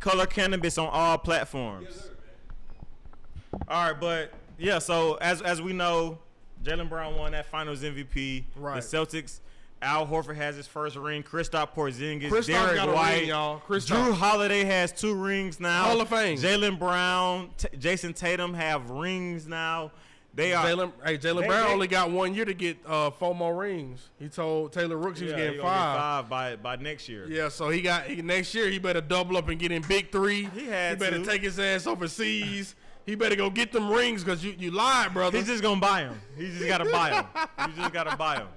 Color Cannabis on all platforms. All right, but yeah. So as we know, Jaylen Brown won that Finals MVP. Right. The Celtics. Al Horford has his first ring. Kristaps Porzingis, Kristaps Derek got a White, ring, y'all. Kristaps. Drew Holiday has 2 rings now. Hall of Fame. Jaylen Brown, Jason Tatum have rings now. They are. Jaylen Brown only got 1 year to get 4 more rings. He told Taylor Rooks he was getting he gonna get 5. 5 by next year. Yeah, so next year he better double up and get in big 3. He had better to. take his ass overseas. He better go get them rings because you lied, brother. He's just gonna buy them. He just gotta buy them. You just gotta buy them.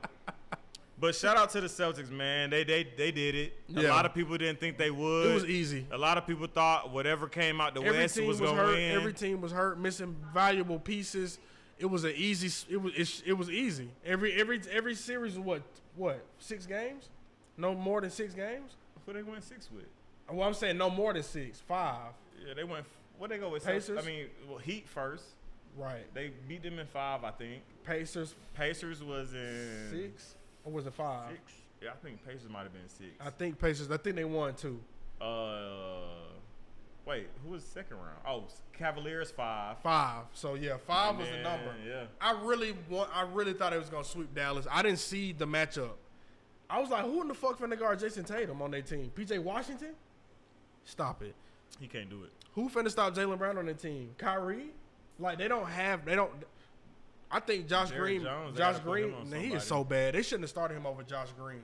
But shout out to the Celtics, man. They did it. A lot of people didn't think they would. It was easy. A lot of people thought whatever came out the West was gonna win. Every team was hurt, missing valuable pieces. It was an easy. It was easy. Every series was what 6 games? No more than 6 games. Who they went 6 with? Well, I'm saying no more than 6. 5. Yeah, they went. What they go with? Pacers. Heat first. Right. They beat them in 5, I think. Pacers was in 6 or was it 5? 6. Yeah, I think Pacers might have been 6. I think Pacers. I think they won 2. Wait, who was second round? Oh, Cavaliers 5. 5. So yeah, 5 was the number. Yeah. I really thought it was gonna sweep Dallas. I didn't see the matchup. I was like, who in the fuck finna guard Jason Tatum on their team? PJ Washington? Stop it. He can't do it. Who finna stop Jaylen Brown on their team? Kyrie? Like they don't. I think Josh Green. He is so bad. They shouldn't have started him over Josh Green.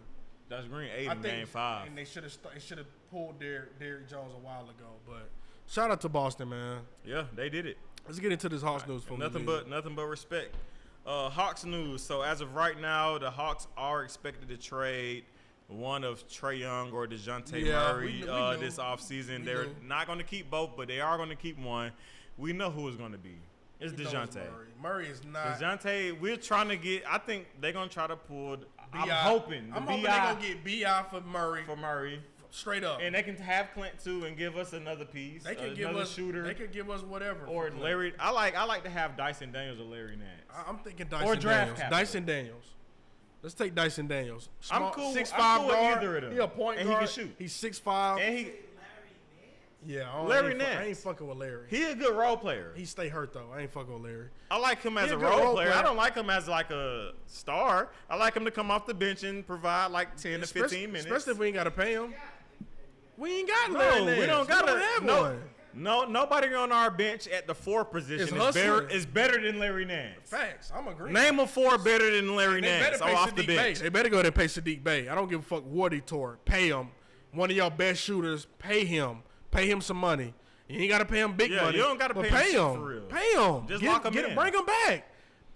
Josh Green 8 in game 5. And they should have pulled Derrick Jones a while ago. But shout out to Boston, man. Yeah, they did it. Let's get into this Hawks news for nothing but respect. Hawks news. So as of right now, the Hawks are expected to trade one of Trae Young or DeJounte Murray this offseason. They're not going to keep both, but they are going to keep one. We know who it's going to be. It's DeJounte. Murray is not. DeJounte, we're trying to get. I think they're going to try to pull. I'm hoping they're going to get B.I. for Murray. Straight up. And they can have Clint too and give us another piece. They can give us shooter. They can give us whatever. Or Larry. I like to have Dyson Daniels or Larry Nance. I'm thinking Dyson or draft Daniels. Dyson Daniels. Let's take Dyson Daniels. I'm cool. 6'5" guard. Either of them. He a point and guard. He can shoot. He's 6'5". And he. Yeah, Larry Nance. I ain't fucking with Larry. He a good role player. He stay hurt though. I ain't fucking with Larry. I like him as a role player. I don't like him as like a star. I like him to come off the bench and provide like 10 to 15 minutes. Especially if we ain't got to pay him. We ain't got Larry Nance. We don't got to have one. No, nobody on our bench at the 4 position is better than Larry Nance. Facts. I'm agreeing. Name a 4 better than Larry Nance off the bench. They better go there and pay Sadiq Bey. I don't give a fuck what he tore. Pay him. One of y'all best shooters. Pay him. Pay him some money. You ain't got to pay him big money. You don't got to pay him for real. Pay him. Just lock him in. Bring him back.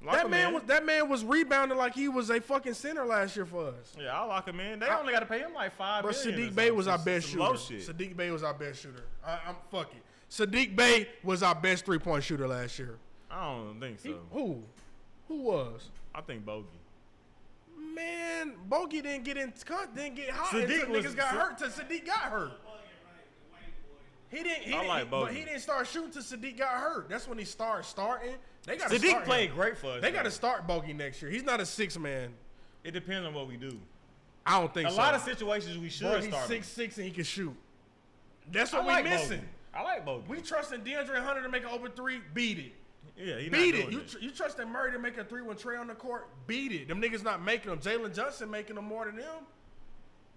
That man was rebounding like he was a fucking center last year for us. Yeah, I'll lock him in. They only got to pay him like $5 million. Sadiq Bey was our best shooter. Sadiq Bey was our best shooter. I'm fuck it. Sadiq Bey was our best 3-point shooter last year. I don't think so. Who was? I think Bogey. Man, Bogey didn't get hot until niggas got hurt. Till Sadiq got hurt. He didn't start shooting till Sadiq got hurt. That's when he started starting. Sadiq played great for us. They got to start Bogey next year. He's not a 6-man. It depends on what we do. I don't think so. A lot of situations we should start. He's 6'6" and he can shoot. That's what we're missing. I like Bogey. We trusting DeAndre Hunter to make an open 3. Beat it. Yeah, he beat it. You trusting Murray to make a 3 when Trae on the court? Beat it. Them niggas not making them. Jalen Johnson making them more than them.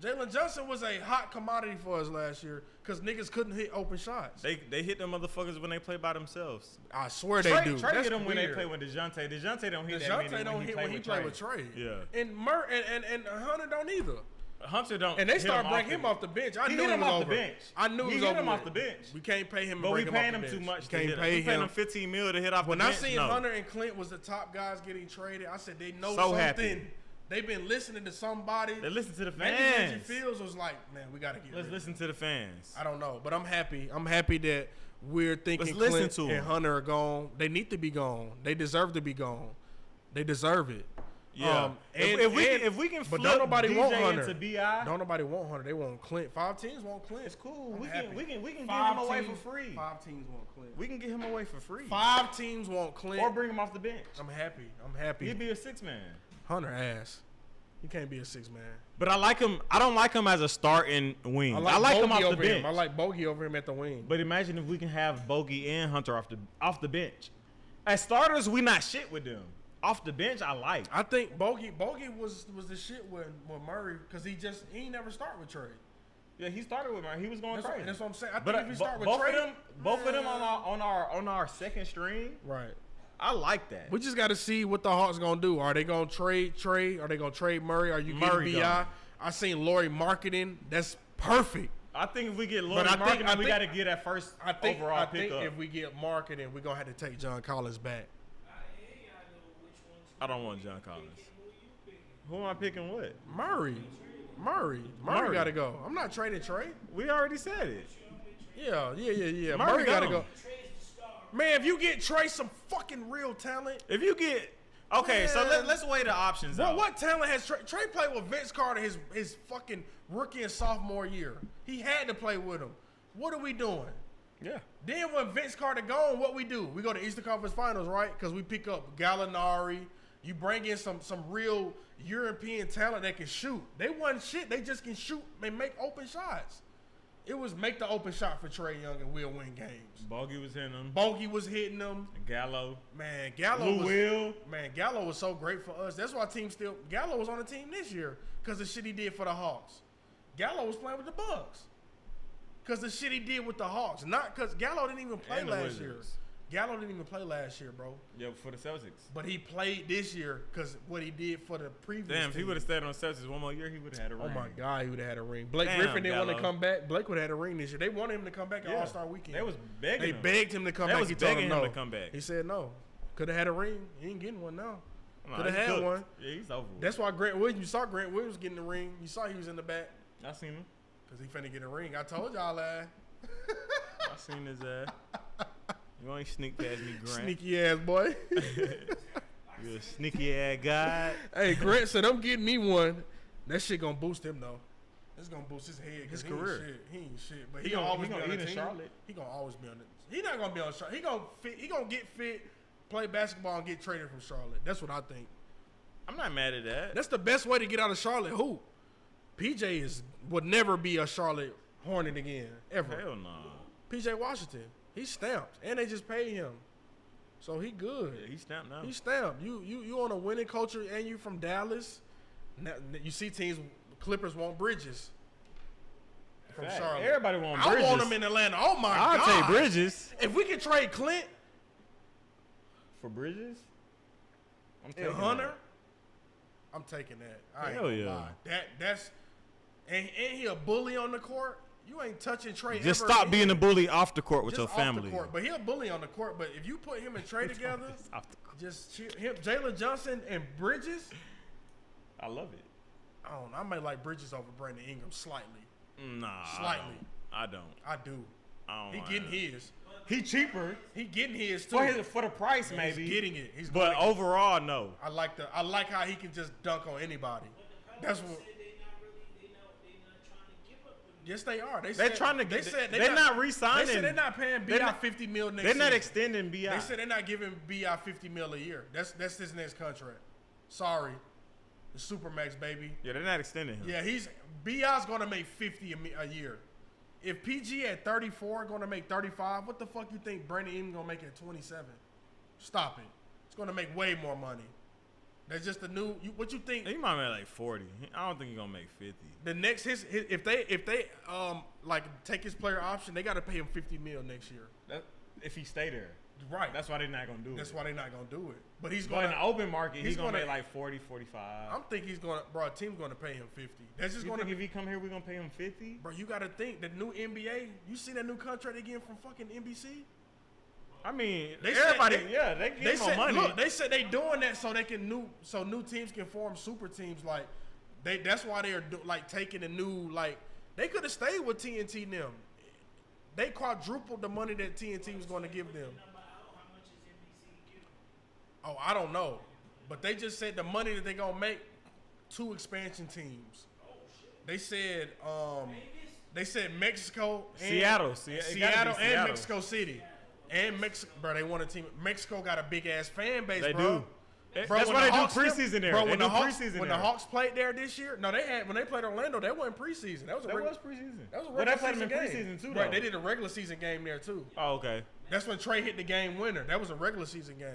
Jalen Johnson was a hot commodity for us last year because niggas couldn't hit open shots. They hit them motherfuckers when they play by themselves. I swear they do. Trae hit them when they play with DeJounte. DeJounte don't hit that many when he play with Trae. Yeah. And Hunter don't either. Hunter don't. And they start bringing him off the bench. I knew he was off the bench. I knew he was hit him off the bench. We can't pay him. But we paying him too much. Can't pay him. We paying him $15 million to hit off the bench. When I seen Hunter and Clint was the top guys getting traded, I said they know something. Happy. They've been listening to somebody. They listen to the fans. Maybe Reggie Fields was like, man, we got to get Let's listen to the fans. I don't know, but I'm happy. I'm happy that we're thinking Clint and Hunter are gone. They need to be gone. They deserve to be gone. They deserve it. Yeah. If we can flip don't nobody DJ want Hunter. Into BI. Don't nobody want Hunter. They want Clint. 5 teams want Clint. It's cool. We can get him away for free. 5 teams want Clint. We can get him away for free. 5 teams want Clint. Or bring him off the bench. I'm happy. He'd be a 6-man. Hunter ass. He can't be a 6-man. But I like him. I don't like him as a starting wing. I like him off the bench. I like Bogey over him at the wing. But imagine if we can have Bogey and Hunter off the bench. As starters, we not shit with them. Off the bench, I like. I think Bogey was the shit with Murray because he ain't never start with Trae. Yeah, he started with Murray. He was going crazy. That's what I'm saying. I think if he start with both of them on our second string. Right. I like that. We just got to see what the Hawks gonna do. Are they gonna trade Trae? Are they gonna trade Murray? Are you getting BI? I seen Laurie marketing. That's perfect. I think if we get Lloyd Marketing, we got to get that first overall pickup. I think if we get Marketing, we're going to have to take John Collins back. I don't want John Collins. Who am I picking what? Murray got to go. I'm not trading Trey. We already said it. Yeah. Murray got to go. Man, if you get Trey some fucking real talent. If you get... Okay, so let's weigh the options out. What talent has Trey? Trey played with Vince Carter his fucking rookie and sophomore year. He had to play with him. What are we doing? Yeah. Then when Vince Carter gone, what we do? We go to Eastern Conference Finals, right? Because we pick up Gallinari. You bring in some real European talent that can shoot. They wasn't shit. They just can shoot and make open shots. It was make the open shot for Trae Young and we'll win games. Bogey was hitting them. Gallo. Man, Gallo was so great for us. That's why Gallo was on the team this year because the shit he did for the Hawks. Gallo was playing with the Bucks because the shit he did with the Hawks. Not because Gallo didn't even play last year. Gallo didn't even play last year, bro. Yeah, for the Celtics. But he played this year because what he did for the previous Damn, if he team. would have stayed on the Celtics one more year, he would have had a ring. Oh, my God, he would have had a ring. Blake Griffin didn't want to come back. Blake would have had a ring this year. They wanted him to come back at All-Star Weekend. They was begging him. They begged him to come back. He told him no. To come back. He said no. Could have had a ring. He ain't getting one now. No, could have had one. Yeah, he's over. That's why you saw Grant Williams getting the ring. You saw he was in the back. I seen him. Because he finna get a ring. I told y'all that. I seen his ass. You ain't sneak past me, Grant. Sneaky ass boy. You're a sneaky ass guy. Hey, Grant said, I'm getting me one. That shit gonna boost him, though. It's gonna boost his head. His career. He ain't shit. But he gonna always be on the team. Charlotte. He gonna always be on the He not gonna be on Charlotte. He gonna get fit, play basketball, and get traded from Charlotte. That's what I think. I'm not mad at that. That's the best way to get out of Charlotte. Who? PJ would never be a Charlotte Hornet again. Ever. Hell no. PJ Washington. He's stamped. And they just paid him. So he good. Yeah, he's stamped now. He's stamped. You on a winning culture and you from Dallas. Now, you see teams, Clippers want Bridges from Charlotte. Everybody want Bridges. I want him in Atlanta. Oh my God. I'll take Bridges. If we could trade Clint for Bridges, I'm taking Hunter. I'm taking that. Hell yeah. That's and he a bully on the court. You ain't touching Trey. Just stop being a bully off the court with your family. Off the court. But he a bully on the court. But if you put him and Trey together, just cheer him, Jalen Johnson and Bridges. I love it. I might like Bridges over Brandon Ingram slightly. Nah, slightly. I don't. I do. He getting his. He cheaper. He getting his too. For the price, maybe. He's getting it. But overall, no. I like how he can just dunk on anybody. That's what. Yes, they are. They're not re-signing. They said they're not paying B.I. $50 million next year. They're not extending B.I. They said they're not giving B.I. $50 million a year. That's his next contract. Sorry. The Supermax, baby. Yeah, they're not extending him. Yeah, B.I.'s going to make $50 a year. If PG at 34 going to make 35, what the fuck you think Brandon Ingram going to make at 27? Stop it. It's going to make way more money. That's just the new. What you think? He might make like 40. I don't think he's gonna make 50. The next if they like take his player option, they got to pay him $50 million next year. If he stay there, right? That's why they're not gonna do it. That's why they're not gonna do it. But he's going in the open market. He's gonna make like 40, 45. I'm thinking he's gonna. Bro, a team's gonna pay him 50. That's just gonna. Think if he come here, we're gonna pay him 50? Bro, you got to think the new NBA. You see that new contract they getting from fucking NBC? I mean, they give more money. Look, they said they doing that so they can new teams can form super teams. Like that's why they are taking the new they could have stayed with TNT and them. They quadrupled the money that TNT was going to give them. Oh, I don't know, but they just said the money that they gonna make 2 expansion teams. They said Mexico, and Seattle and Mexico City. And Mexico, bro, they want a team. Mexico got a big ass fan base, they bro. Do. Bro, that's why they do preseason there. Bro, when the Hawks played there this year, when they played Orlando, that wasn't preseason. That was preseason. That was a regular season game. Preseason too, though. Right, they did a regular season game there too. Oh, okay. That's when Trey hit the game winner. That was a regular season game.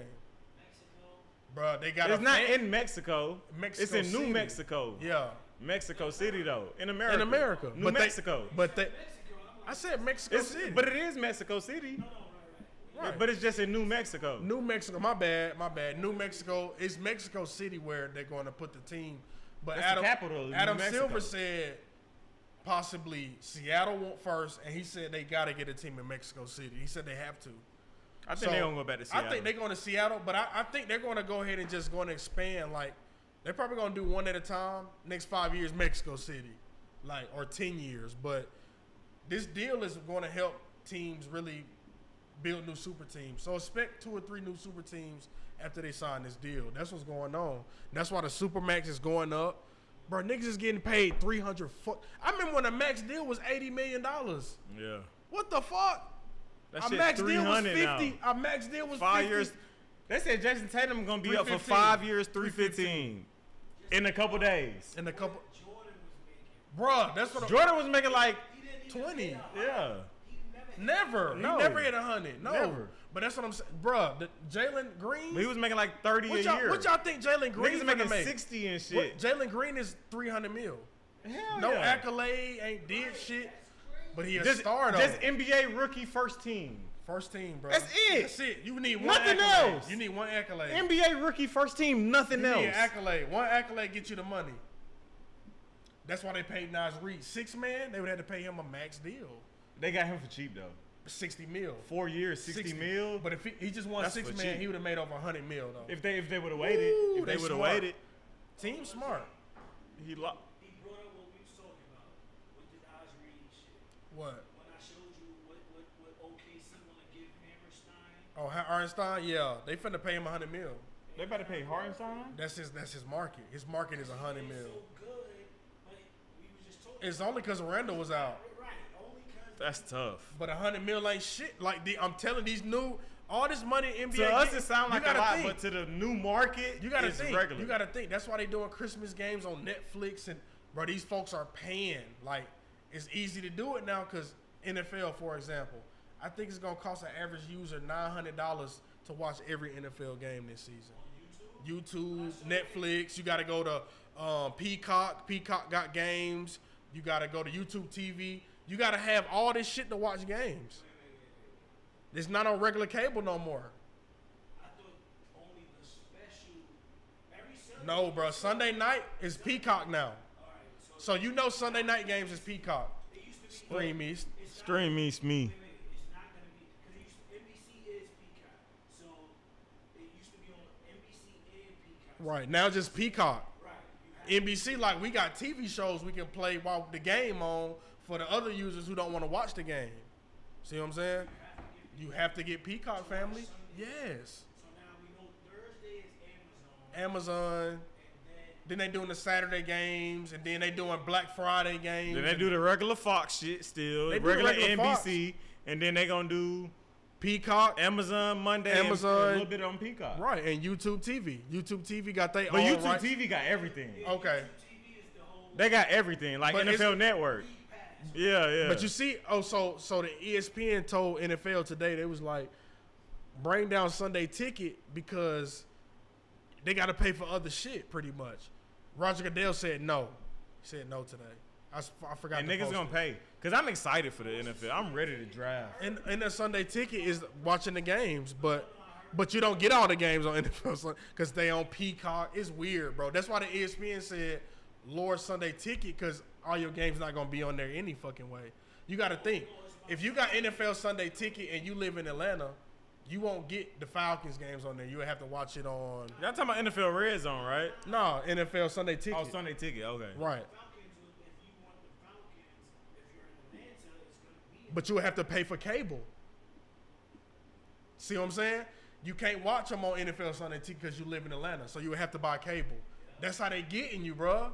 Bro, they got. It's not in Mexico. It's in New Mexico. Yeah. Mexico City though, in America. New Mexico. I said Mexico City. But it is Mexico City. Right. But it's just in New Mexico. New Mexico, my bad. New Mexico is Mexico City where they're going to put the team. But that's the capital. Adam Silver said possibly Seattle went first, and he said they got to get a team in Mexico City. He said they have to. I think they're going to go back to Seattle. I think they're going to Seattle, but I think they're going to go ahead and just going to expand. Like, they're probably going to do one at a time. Next 5 years, Mexico City, like, or 10 years. But this deal is going to help teams really build new super teams. So expect 2 or 3 new super teams after they sign this deal. That's what's going on. That's why the Supermax is going up. Bro, niggas is getting paid $300. I remember when the max deal was $80 million. Yeah. What the fuck? That Our shit max deal was 50. now. Our max deal was 5 50. years. They said Jason Tatum going to be up for 315. 5 years, 315 in a couple days. In a couple. Bruh, that's what Jordan was making like 20. Yeah. Never. No. He never hit 100. No. Never. But that's what I'm saying. Bruh, Jalen Green. But he was making like 30 a year. What y'all think Jalen Green Niggas making make? 60 and shit. Jalen Green is $300 million. Hell No yeah. accolade, ain't did shit. But he a Just star though. Just NBA rookie first team. First team, bro. That's it. That's it. You need one Nothing accolade. else. You need one accolade. NBA rookie first team, nothing You else. need an accolade. One accolade get you the money. That's why they paid Nas Reed. 6 man, they would have to pay him a max deal. They got him for cheap though. 60 mil. 4 years, 60 mil. But if he just won That's 6 for man, cheap. he would have made over 100 mil though. If they would have waited, Ooh, if they they would have smart. waited, Team smart. he lost. He brought up what we was talking about with the Nas Reed shit. What? When I showed you what OKC want to give Hammerstein. Oh, Arnstein? Yeah, they finna pay him 100 mil. They better pay Hartenstein. That's his market. His market is 100 mil. So good, but we was just talking. It's only because Randall was out. Right, only because. That's tough. But 100 mil ain't shit. Like I'm telling these new, all this money NBA. To us, get, it sounds like you a gotta lot, think. but to the new market, You gotta it's think. regular. You gotta think. That's why they doing Christmas games on Netflix, and bro, these folks are paying. Like, it's easy to do it now because NFL, for example, I think it's gonna cost an average user $900 to watch every NFL game this season. YouTube, Netflix. You gotta go to Peacock. Peacock got games. You gotta go to YouTube TV. You gotta have all this shit to watch games. It's not on regular cable no more. I thought only the special. Every Sunday. No, bro. Sunday night is Peacock now. All right, so So you know Sunday night games is Peacock. it used to be. Stream East. Stream meets me. Wait, it's not gonna be because NBC is Peacock, so it used to be on NBC and Peacock. Right. Now just Peacock. Right. You have NBC, like, we got TV shows we can play while the game on for the other users who don't want to watch the game. See what I'm saying? You have to get Peacock, family. Yes. So now we know Thursday is Amazon, Amazon. and Then they doing the Saturday games, and then they doing Black Friday games. Then they do the regular Fox shit still, They do regular regular NBC, and then they gonna do Peacock. Amazon Monday, Amazon. and a little bit on Peacock. Right, and YouTube TV. YouTube TV got they But own YouTube rights. TV got everything. Okay. TV is the whole. They got everything, like But NFL Network. Yeah, yeah. But you see, so the ESPN told NFL today, they was like, bring down Sunday Ticket because they got to pay for other shit pretty much. Roger Goodell said no. He said no today. I forgot and to niggas post gonna it. pay. Because I'm excited for the NFL. I'm ready to draft. And the Sunday Ticket is watching the games, but you don't get all the games on NFL because they on Peacock. It's weird, bro. That's why the ESPN said lower Sunday Ticket because all your games not gonna be on there any fucking way. You got to think, if you got NFL Sunday Ticket and you live in Atlanta, you won't get the Falcons games on there. You would have to watch it on Y'all talking about NFL Red Zone, right? no NFL Sunday Ticket. Oh, Sunday Ticket. Okay. Right, Falcons, if you want the Falcons, if you're in Atlanta, it's gonna be. but you would have to pay for cable. See what I'm saying? You can't watch them on NFL Sunday Ticket because you live in Atlanta, so you would have to buy cable. That's how they getting you, bro.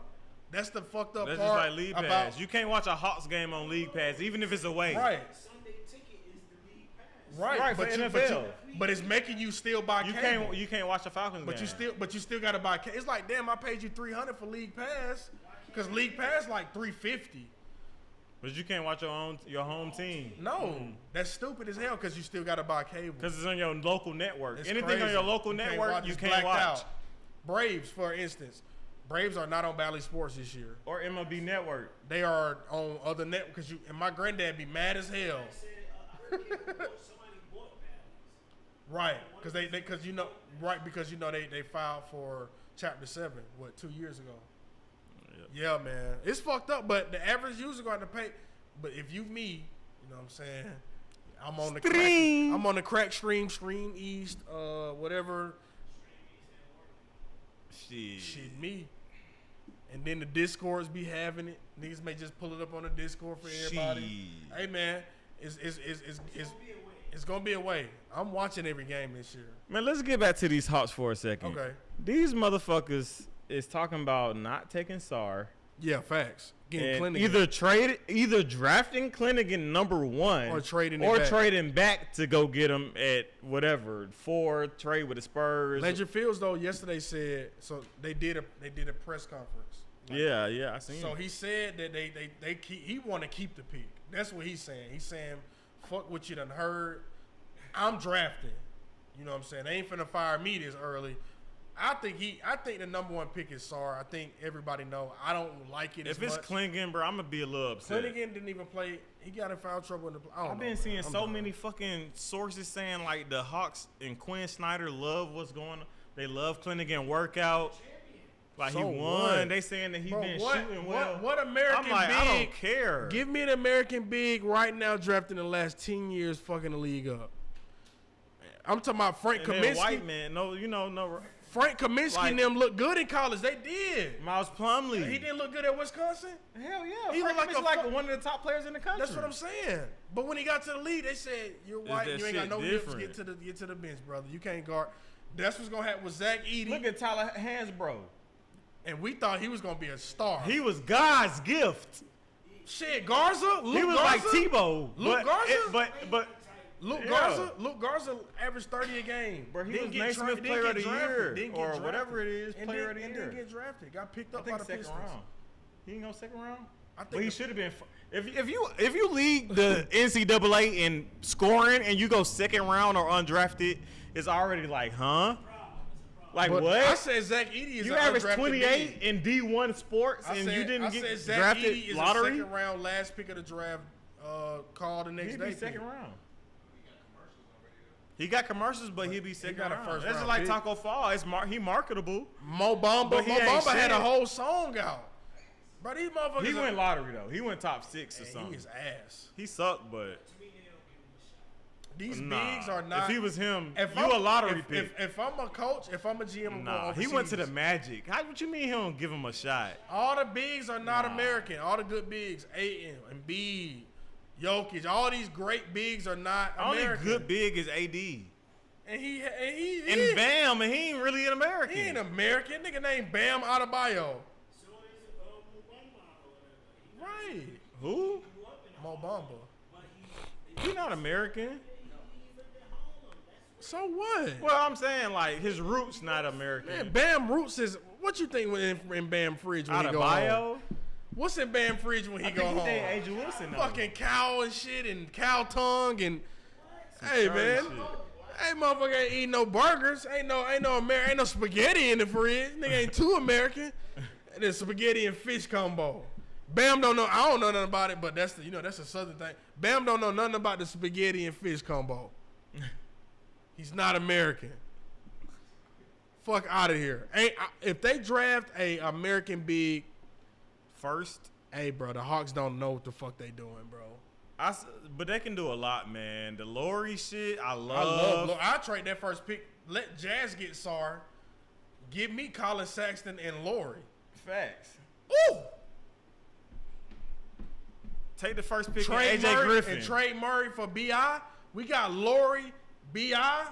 That's the fucked up That's part just like League about Pass. You can't watch a Hawks game on League Pass, even if it's away. right, Sunday ticket is the league pass. right, for but NFL. but it's making you still buy You cable. can't watch a Falcons But game. you still gotta buy. It's like, damn, I paid you $300 for League Pass because League Pass like $350. But you can't watch your home team. No, that's stupid as hell because you still gotta buy cable. Because it's on your local network. It's Anything crazy. on your local can't network, watch. you It's can't blacked watch. out. Braves, for instance, Braves are not on Bally Sports this year. Or MLB Network. They are on other networks. Because and my granddad be mad as hell. I forget somebody bought Bally's. Right, because they filed for Chapter 7 2 years ago. Yeah, man. It's fucked up, but the average user going to pay. But if you me, you know what I'm saying? I'm on the crack. I'm on the crack stream east, whatever. Shit, me. And then the Discords be having it. Niggas may just pull it up on the Discord for everybody. Hey, man, it's gonna be a way. I'm watching every game this year. Man, let's get back to these Hawks for a second. Okay. These motherfuckers is talking about not taking SAR. Yeah, facts. Getting Either drafting Clinnigan number 1 or trading back to go get him at whatever 4 trade with the Spurs. Ledger Fields though yesterday said so they did a press conference. I seen. So he said that he want to keep the pick. That's what he's saying. He's saying fuck what you done heard. I'm drafting. You know what I'm saying? They ain't finna fire me this early. I think the number 1 pick is Sarr. I think everybody know. I don't like it. If it's Clingan, bro, I'm gonna be a little upset. Clingan didn't even play. He got in foul trouble in the. I've been seeing so many fucking sources saying like the Hawks and Quinn Snyder love what's going on. They love Clingan workout. Like so he won. What? They saying that he been shooting well. What American I'm like, big? I don't care. Give me an American big right now drafted in the last 10 years fucking the league up. I'm talking about Frank Kaminsky. White man, no. Frank Kaminsky and them look good in college. They did. Miles Plumlee. He didn't look good at Wisconsin? Hell yeah. He Frank looked like one of the top players in the country. That's what I'm saying. But when he got to the league, they said, you're white, you ain't got no hips, get to the bench, brother. You can't guard. That's what's going to happen with Zach Edey. Look at Tyler Hansbrough. And we thought he was going to be a star. He was God's gift. Shit, Garza? He was like Tebow. Luke Garza? But Luke Garza averaged 30 a game. Bro, he was Naismith Player of the Year or whatever it is, Player of the Year. And didn't get drafted. Got picked up by the Pistons. Round. He didn't go second round? I think he should have been. If you lead the NCAA in scoring and you go second round or undrafted, it's already like, huh? Like but what? I said Zach Edey is you averaged 28 in D1 sports and you didn't get Zach drafted Edey is lottery. A second round last pick of the draft. Called the next day. He'd be second round. He got commercials, but he'd be second round. First That's round like pick. Taco Fall. He marketable. Mo Bamba had a whole song out. Bro, these motherfuckers. He went lottery though. He went top 6 or something. He is ass. He sucked, but these bigs are not. If he was him, a lottery pick. If I'm a coach, if I'm a GM, I'm going overseas. He went to the Magic. What you mean he don't give him a shot? All the bigs are not American. All the good bigs, Ayton, Embiid, Jokic, all these great bigs are not American. Only good big is AD. And Bam, and he ain't really an American. He ain't American. Nigga named Bam Adebayo. Right. Who? Mo Bamba. He not American. So what? Well, I'm saying like his roots not American. Man, Bam roots is what you think in Bam fridge when he go home? What's in Bam fridge when he go home? Angel Wilson. Fucking cow and shit and cow tongue and hey man. Shit. Hey motherfucker ain't eating no burgers. Ain't no spaghetti in the fridge. Nigga ain't too American. There's spaghetti and fish combo. Bam don't know. I don't know nothing about it, but that's a southern thing. Bam don't know nothing about the spaghetti and fish combo. He's not American. Fuck out of here. If they draft a American big first, hey bro, the Hawks don't know what the fuck they doing, bro. But they can do a lot, man. The Laurie shit, I love. I trade that first pick. Let Jazz get Sarr. Give me Colin Sexton and Laurie. Facts. Ooh. Take the first pick, trade AJ Murray Griffin. And trade Murray for B.I. We got Laurie, B.I.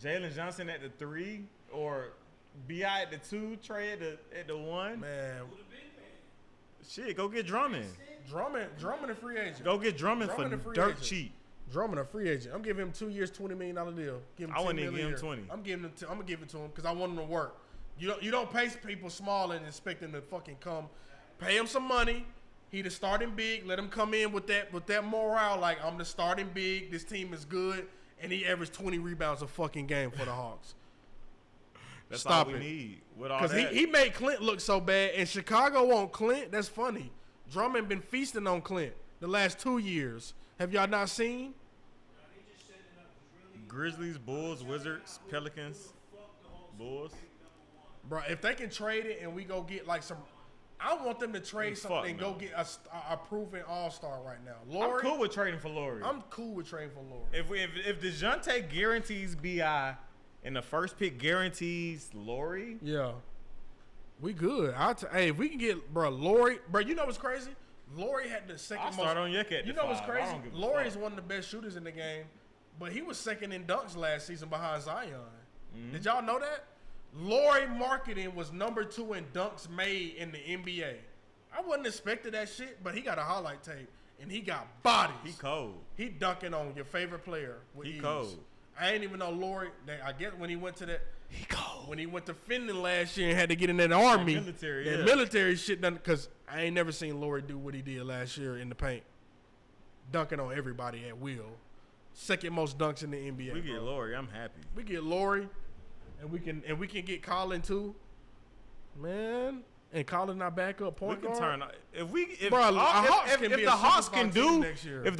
Jalen Johnson at the 3 or B.I. at the 2, Trey at the 1. Man. Shit, go get Drummond. Drummond a free agent. Go get Drummond for dirt cheap. Drummond a free agent. I'm giving him 2 years, $20 million deal. I wouldn't even give him 20. I'm gonna give it to him because I want him to work. You don't pay people small and expect them to fucking come. Pay him some money. He the starting big. Let him come in with that morale. Like I'm the starting big. This team is good, and he averaged 20 rebounds a fucking game for the Hawks. That's Stop all we it. need. Because he made Clint look so bad, and Chicago want Clint. That's funny. Drummond been feasting on Clint the last 2 years. Have y'all not seen? Grizzlies, Bulls, Wizards, Pelicans, Bulls. Bro, if they can trade it and we go get like some, I want them to trade something and go get a proven all-star right now. Lori, I'm cool with trading for Lori. I'm cool with trading for Lori. If DeJounte guarantees BI and the first pick guarantees Lori, yeah, we good. Hey, if we can get Lori, you know what's crazy? Lori had the second most. Start on Yek at you know what's crazy? Lori is one of the best shooters in the game, but he was second in dunks last season behind Zion. Mm-hmm. Did y'all know that? Lori marketing was number 2 in dunks made in the NBA. I wasn't expecting that shit, but he got a highlight tape and he got bodies. He cold. He dunking on your favorite player with ease. Cold. I ain't even know Lori. I guess when he went to that, he cold. When he went to Finland last year and had to get in that army, military shit done. Because I ain't never seen Lori do what he did last year in the paint, dunking on everybody at will. Second most dunks in the NBA. We get Lori. I'm happy. We get Lori. And we can get Colin too, man. And Colin our backup point guard. If the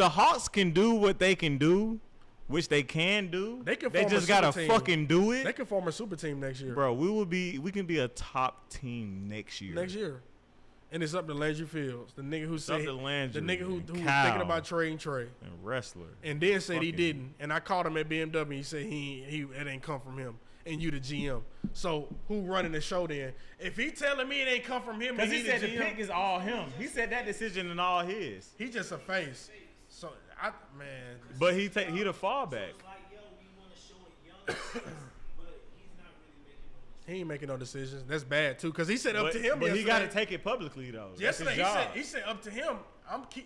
Hawks can do what they can do, which they can do, they just gotta fucking do it. They can form a super team next year, bro. We can be a top team next year. And it's up to Landry Fields, the nigga who said, the nigga who was thinking about trading Trey and wrestler, and then said he didn't. And I called him at BMW. He said it ain't come from him. And you the GM. So who running the show then? If he telling me it ain't come from him, because he said the pick is all him. He said that decision is all his. He just a face. So but he the fallback. He ain't making no decisions. That's bad too. Because he said up to him. But he got to take it publicly though. Yesterday he said up to him.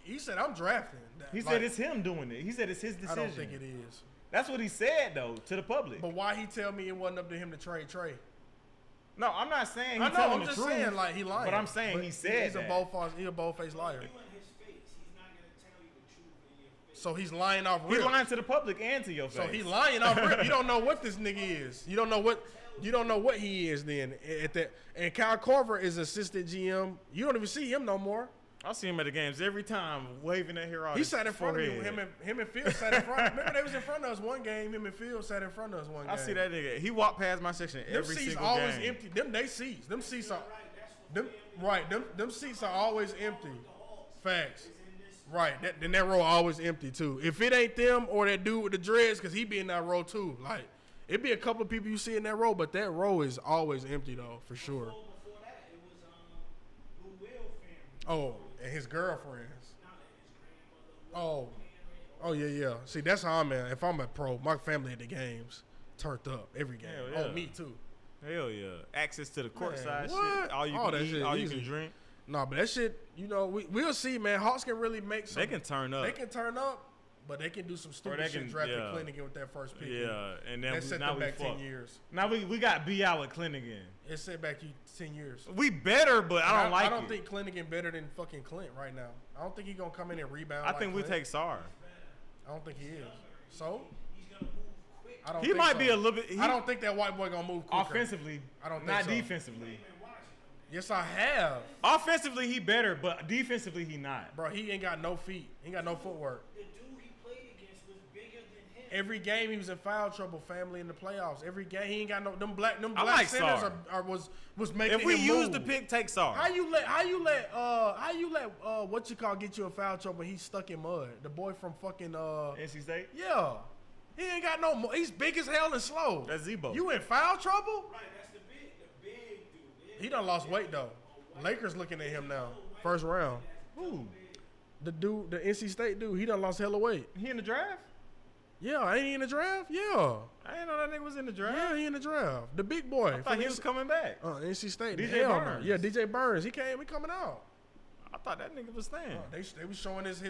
He said I'm drafting. He said it's him doing it. He said it's his decision. I don't think it is. That's what he said though to the public. But why he tell me it wasn't up to him to trade Trey? No, I'm not saying I'm just saying like he lying. But I'm saying he said he's a bold-faced liar. So he's lying off rip. He's lying to the public and to your face. So he's lying off rip. You don't know what this nigga is. You don't know what he is then. And Kyle Korver is assistant GM. You don't even see him no more. I see him at the games every time, waving that here. He sat in front of you. Him and Phil sat in front. Remember they was in front of us one game. Him and Phil sat in front of us one game. I see that nigga. He walked past my section every single game. Them seats always empty. Them seats are them seats are always empty. Facts. Right. Then that row always empty too. If it ain't them or that dude with the dreads, because he be in that row too. Like it be a couple of people you see in that row, but that row is always empty though, for sure. Oh, and his girlfriends. Oh yeah. See, that's how I'm at. If I'm a pro, my family at the games turned up every game. Yeah. Oh, me too. Hell yeah. Access to the courtside shit. All you can eat, all you can drink. No, but that shit, we'll see, man. Hawks can really make some. They can turn up. They can turn up, but they can do some stupid shit drafting Clinnigan with that first pick. Yeah, and then that set them back 10 years. Now we got B.I. with Clinnigan. It set back you 10 years. We better, but I don't think Clinnigan better than fucking Clint right now. I don't think he's going to come in and rebound. I think we take Sarr. I don't think he is. So? He might be a little bit. I don't think that white boy going to move quicker. Offensively. I don't think not so. Defensively. Yes, I have. Offensively, he better, but defensively, he not. Bro, he ain't got no feet. He ain't got no footwork. The dude he played against was bigger than him. Every game he was in foul trouble, family in the playoffs. Every game he ain't got no them black like centers was making him If we use move. the pick, take Sarr. How you let what you call get you in foul trouble? He's stuck in mud. The boy from fucking NC State. Yeah, he ain't got no more. He's big as hell and slow. That's Zebo. You in foul trouble? Right, that's the big dude. He done lost weight though. Lakers looking at him now. First round. Who? The dude, the NC State dude, he done lost hella weight. He in the draft? Yeah, ain't he in the draft? Yeah. I didn't know that nigga was in the draft. Yeah, he in the draft. The big boy. I thought he was coming back. NC State. DJ Burns. Yeah, DJ Burns. He coming out. I thought that nigga was staying. They was showing his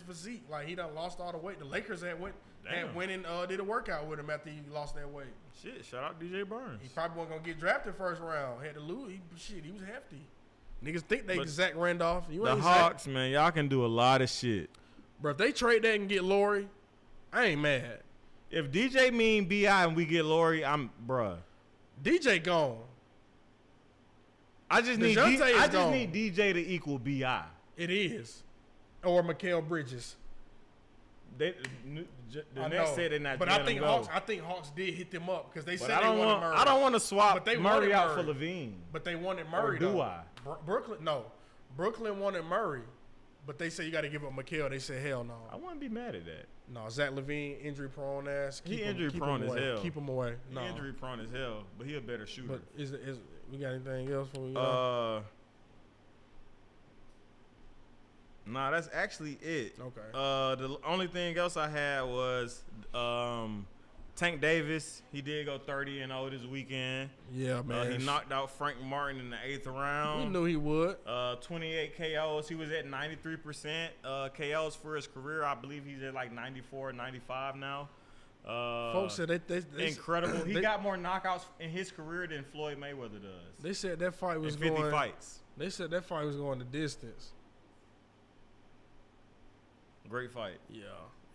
physique. Like he done lost all the weight. The Lakers had went and did a workout with him after he lost that weight. Shit, shout out DJ Burns. He probably wasn't gonna get drafted first round. Had to lose. He was hefty. Niggas think they Zach Randolph. The Hawks, man, y'all can do a lot of shit. Bro, if they trade that and get Lori, I ain't mad. If DJ mean B.I. and we get Lori, bruh. DJ gone. I just need DJ to equal B.I. It is. Or Mikal Bridges. the Nets said they're not. But I think Hawks did hit them up because they said I they wanted Murray. I don't want to swap Murray out for Levine. Levine. But they wanted Murray. Or do I? Brooklyn wanted Murray, but they said you got to give up Mikal. They said hell no. I wouldn't be mad at that. No, Zach Levine injury prone ass. He injury prone as hell. Keep him away. No. He injury prone as hell, but he a better shooter. But is we got anything else for you? Nah, that's actually it. Okay. The only thing else I had was Tank Davis. He did go 30-0 this weekend. Yeah, man. He knocked out Frank Martin in the 8th round. We knew he would. 28 KOs. He was at 93% KOs for his career. I believe he's at like 94, 95 now. Folks said they incredible. He got more knockouts in his career than Floyd Mayweather does. They said that fight was 50 fights. They said that fight was going the distance. Great fight. Yeah,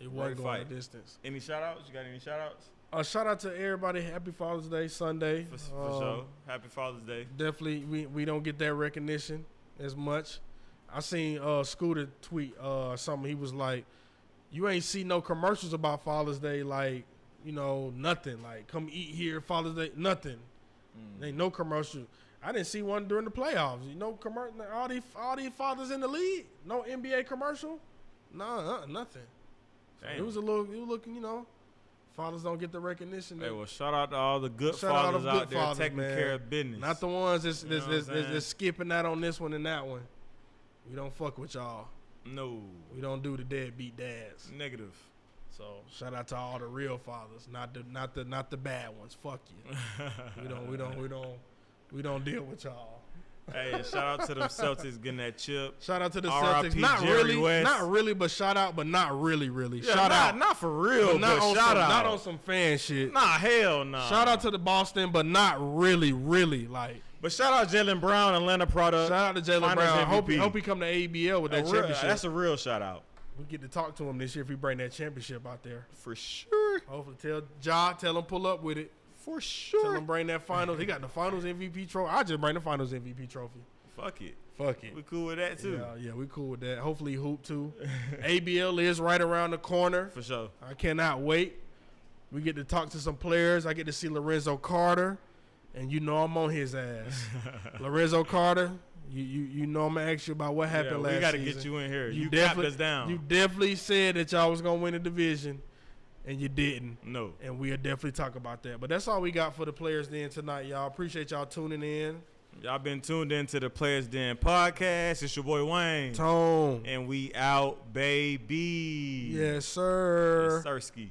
it was going the distance. Any shout-outs? You got any shout-outs? Shout out to everybody. Happy Father's Day Sunday. For sure. Happy Father's Day. Definitely, we don't get that recognition as much. I seen Scooter tweet something. He was like, you ain't see no commercials about Father's Day, like, you know, nothing. Like, come eat here, Father's Day, nothing. Ain't no commercial. I didn't see one during the playoffs. You know, all these fathers in the league. No NBA commercial. No, nothing. Damn. It was looking, you know, fathers don't get the recognition. Hey, well, shout out to all the good fathers out there taking care of business. Not the ones that's skipping that on this one and that one. We don't fuck with y'all. No. We don't do the deadbeat dads. Negative. So shout out to all the real fathers, not the bad ones. Fuck you. we don't deal with y'all. Hey, shout out to them Celtics getting that chip. Shout out to the Celtics. Not really, but shout out, but not really. Yeah, shout out. Not for real, but shout out. Not on some fan shit. Nah, hell nah. Shout out to the Boston, but not really, like. But shout out Jaylen Brown, Atlanta product. Shout out to Jaylen Brown. Hope he come to ABL with that championship. That's a real shout out. We get to talk to him this year if he bring that championship out there. For sure. Hopefully tell him pull up with it. For sure. Tell him bring that finals. He got the finals MVP trophy. I just bring the finals MVP trophy. Fuck it. We cool with that too. Yeah, we cool with that. Hopefully hoop too. ABL is right around the corner. For sure. I cannot wait. We get to talk to some players. I get to see Lorenzo Carter, and you know I'm on his ass. Lorenzo Carter, you know I'm gonna ask you about what happened last season. We got to get you in here. You capped us down. You definitely said that y'all was gonna win the division. And you didn't. No. And we'll definitely talk about that. But that's all we got for the Players Den tonight, y'all. Appreciate y'all tuning in. Y'all been tuned in to the Players Den podcast. It's your boy Wayne. Tone. And we out, baby. Yes, sir. Yes, Sirski.